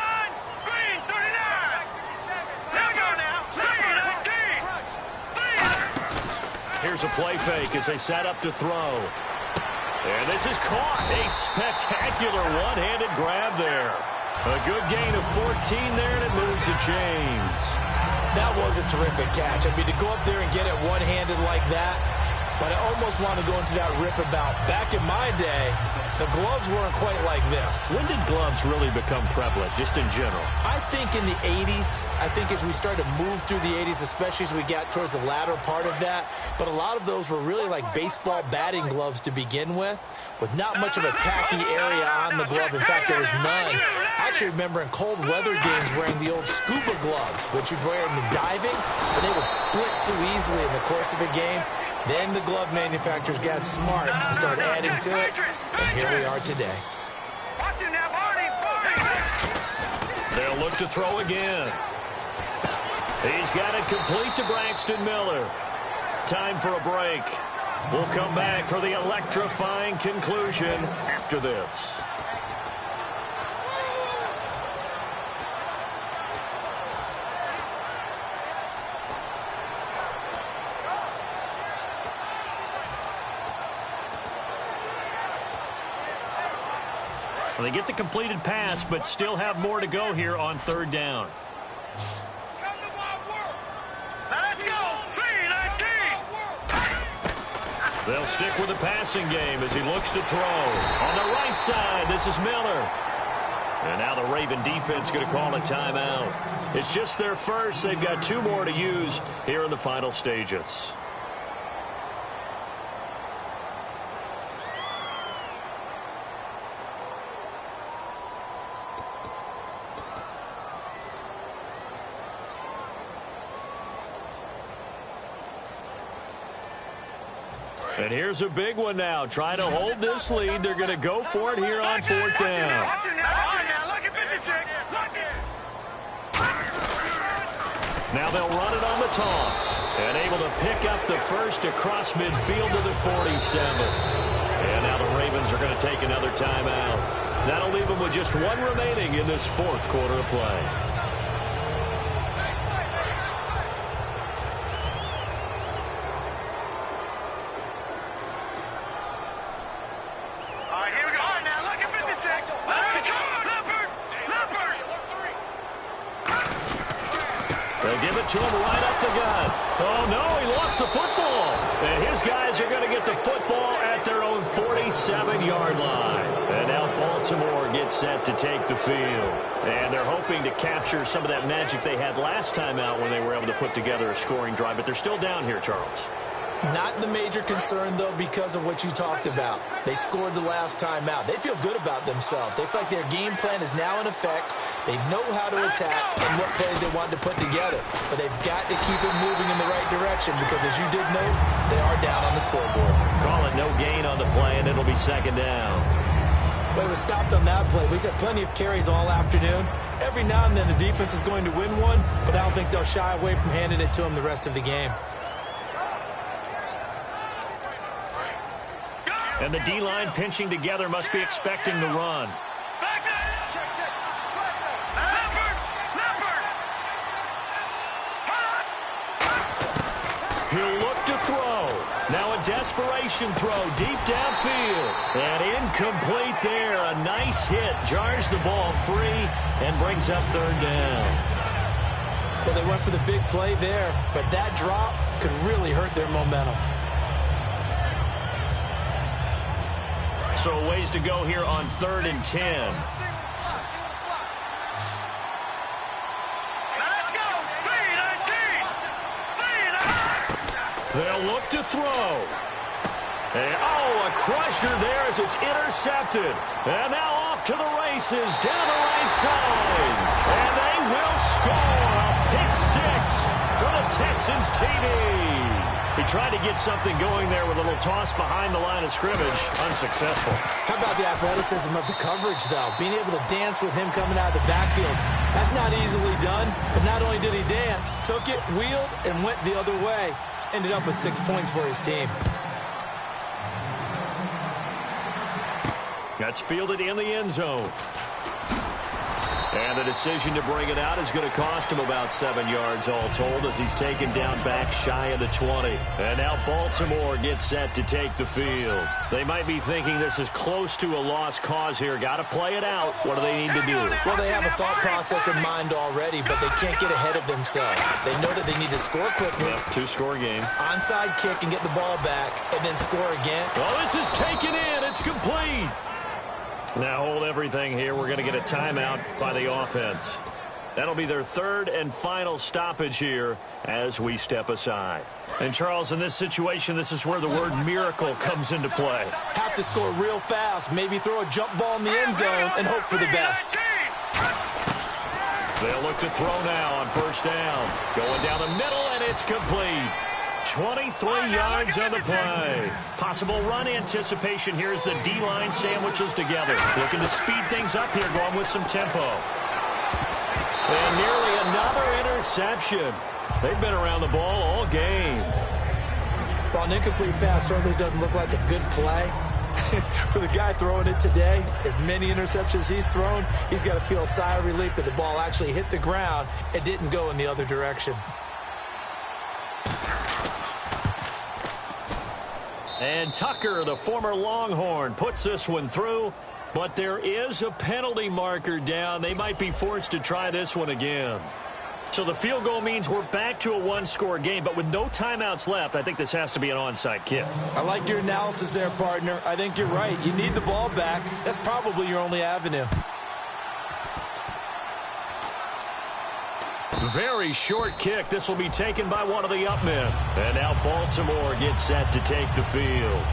Speaker 3: Green 39. Here we go now. Green 19.
Speaker 1: Here's a play fake as they set up to throw. And this is caught. A spectacular one-handed grab there. A good gain of 14 there, and it moves the chains.
Speaker 2: That was a terrific catch. I mean, to go up there and get it one-handed like that, but I almost want to go into that riff about back in my day, the gloves weren't quite like this.
Speaker 1: When did gloves really become prevalent, just in general?
Speaker 2: I think in the 80s. I think as we started to move through the 80s, especially as we got towards the latter part of that. But a lot of those were really like baseball batting gloves to begin with not much of a tacky area on the glove. In fact, there was none. I actually remember in cold weather games wearing the old scuba gloves, which you'd wear in diving, but they would split too easily in the course of a game. Then the glove manufacturers got smart and started adding to it, and here we are today.
Speaker 1: They'll look to throw again. He's got it complete to Braxton Miller. Time for a break. We'll come back for the electrifying conclusion after this. Well, they get the completed pass, but still have more to go here on 3rd down.
Speaker 3: Let's go. 3-19.
Speaker 1: They'll stick with the passing game as he looks to throw. On the right side, this is Miller. And now the Raven defense going to call a timeout. It's just their first. They've got 2 more to use here in the final stages. And here's a big one now. Trying to hold this lead. They're going to go for it here on 4th down. Now they'll run it on the toss. And able to pick up the first across midfield to the 47. And now the Ravens are going to take another timeout. That'll leave them with just 1 remaining in this 4th quarter of play. To him right up the gut. Oh, no, he lost the football. And his guys are going to get the football at their own 47-yard line. And now Baltimore gets set to take the field. And they're hoping to capture some of that magic they had last time out when they were able to put together a scoring drive. But they're still down here, Charles.
Speaker 2: Not the major concern, though, because of what you talked about. They scored the last time out. They feel good about themselves. They feel like their game plan is now in effect. They know how to attack and what plays they want to put together. But they've got to keep it moving in the right direction because, as you did note, they are down on the scoreboard.
Speaker 1: Call it no gain on the play, and it'll be second down.
Speaker 2: Well, he was stopped on that play. He's had plenty of carries all afternoon. Every now and then the defense is going to win one, but I don't think they'll shy away from handing it to him the rest of the game.
Speaker 1: And the D-line pinching together must be expecting the run. He'll look to throw. Now a desperation throw deep downfield. And incomplete there. A nice hit. Jars the ball free and brings up third down.
Speaker 2: Well, they went for the big play there, but that drop could really hurt their momentum.
Speaker 1: So a ways to go here on 3rd and 10.
Speaker 3: Let's go!
Speaker 1: They'll look to throw. And, a crusher there as it's intercepted. And now off to the races down the right side. And they will score a pick six for the Texans TV. He tried to get something going there with a little toss behind the line of scrimmage. Unsuccessful.
Speaker 2: How about the athleticism of the coverage, though? Being able to dance with him coming out of the backfield. That's not easily done. But not only did he dance, took it, wheeled, and went the other way. Ended up with 6 points for his team.
Speaker 1: That's fielded in the end zone. And the decision to bring it out is going to cost him about 7 yards all told as he's taken down back shy of the 20. And now Baltimore gets set to take the field. They might be thinking this is close to a lost cause here. Got to play it out. What do they need to do?
Speaker 2: Well, they have a thought process in mind already, but they can't get ahead of themselves. They know that they need to score quickly.
Speaker 1: Yep, 2-score game.
Speaker 2: Onside kick and get the ball back, and then score again.
Speaker 1: Oh, this is taken in. It's complete. Now hold everything here. We're going to get a timeout by the offense. That'll be their 3rd and final stoppage here as we step aside. And, Charles, in this situation, this is where the word miracle comes into play.
Speaker 2: Have to score real fast. Maybe throw a jump ball in the end zone and hope for the best.
Speaker 1: They'll look to throw now on 1st down. Going down the middle, and it's complete. 23 yards on the play. Possible run anticipation here as the D-line sandwiches together. Looking to speed things up here, going with some tempo. And nearly another interception. They've been around the ball all game.
Speaker 2: Well, an incomplete pass certainly doesn't look like a good play. For the guy throwing it today, as many interceptions he's thrown, he's got to feel a sigh of relief that the ball actually hit the ground and didn't go in the other direction.
Speaker 1: And Tucker, the former Longhorn, puts this one through, but there is a penalty marker down. They might be forced to try this one again. So the field goal means we're back to a 1-score game, but with no timeouts left, I think this has to be an onside kick.
Speaker 2: I like your analysis there, partner. I think you're right. You need the ball back. That's probably your only avenue.
Speaker 1: Very short kick. This will be taken by one of the up men. And now Baltimore gets set to take the field.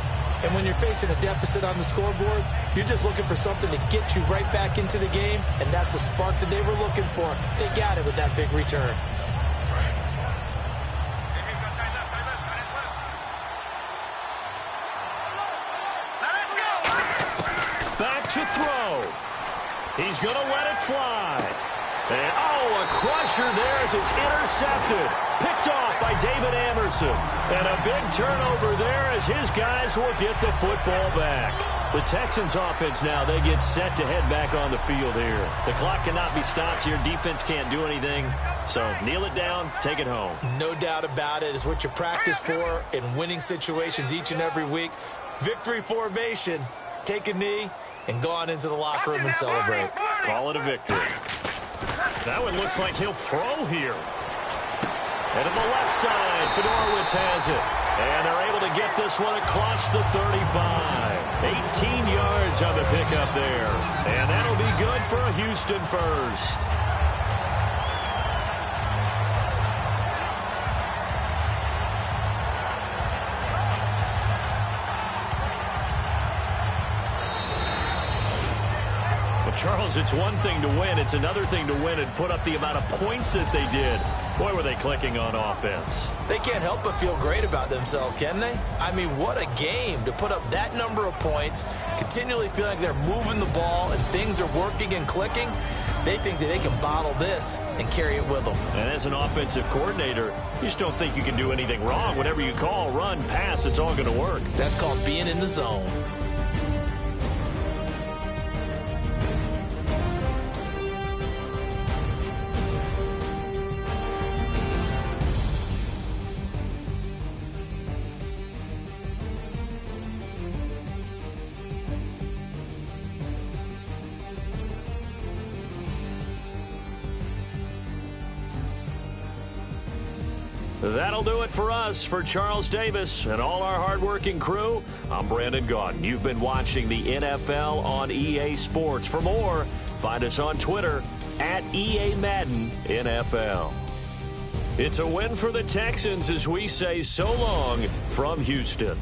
Speaker 2: And when you're facing a deficit on the scoreboard, you're just looking for something to get you right back into the game, and that's the spark that they were looking for. They got it with that big return.
Speaker 1: Back to throw. He's going to let it fly. And, a crusher there as it's intercepted. Picked off by David Amerson. And a big turnover there as his guys will get the football back. The Texans offense now, they get set to head back on the field here. The clock cannot be stopped here. Defense can't do anything. So kneel it down, take it home.
Speaker 2: No doubt about it. It's what you practice for in winning situations each and every week. Victory formation. Take a knee and go on into the locker room and celebrate.
Speaker 1: Call it a victory. That one looks like he'll throw here. And to the left side, Fedorowicz has it. And they're able to get this one across the 35. 18 yards on the pickup there. And that'll be good for a Houston first. Charles, it's one thing to win. It's another thing to win and put up the amount of points that they did. Boy, were they clicking on offense.
Speaker 2: They can't help but feel great about themselves, can they? I mean, what a game to put up that number of points, continually feeling like they're moving the ball and things are working and clicking. They think that they can bottle this and carry it with them.
Speaker 1: And as an offensive coordinator, you just don't think you can do anything wrong. Whatever you call, run, pass, it's all going to work.
Speaker 2: That's called being in the zone.
Speaker 1: That'll do it for us. For Charles Davis and all our hardworking crew, I'm Brandon Gaudin. You've been watching the NFL on EA Sports. For more, find us on Twitter at EA Madden NFL. It's a win for the Texans as we say so long from Houston.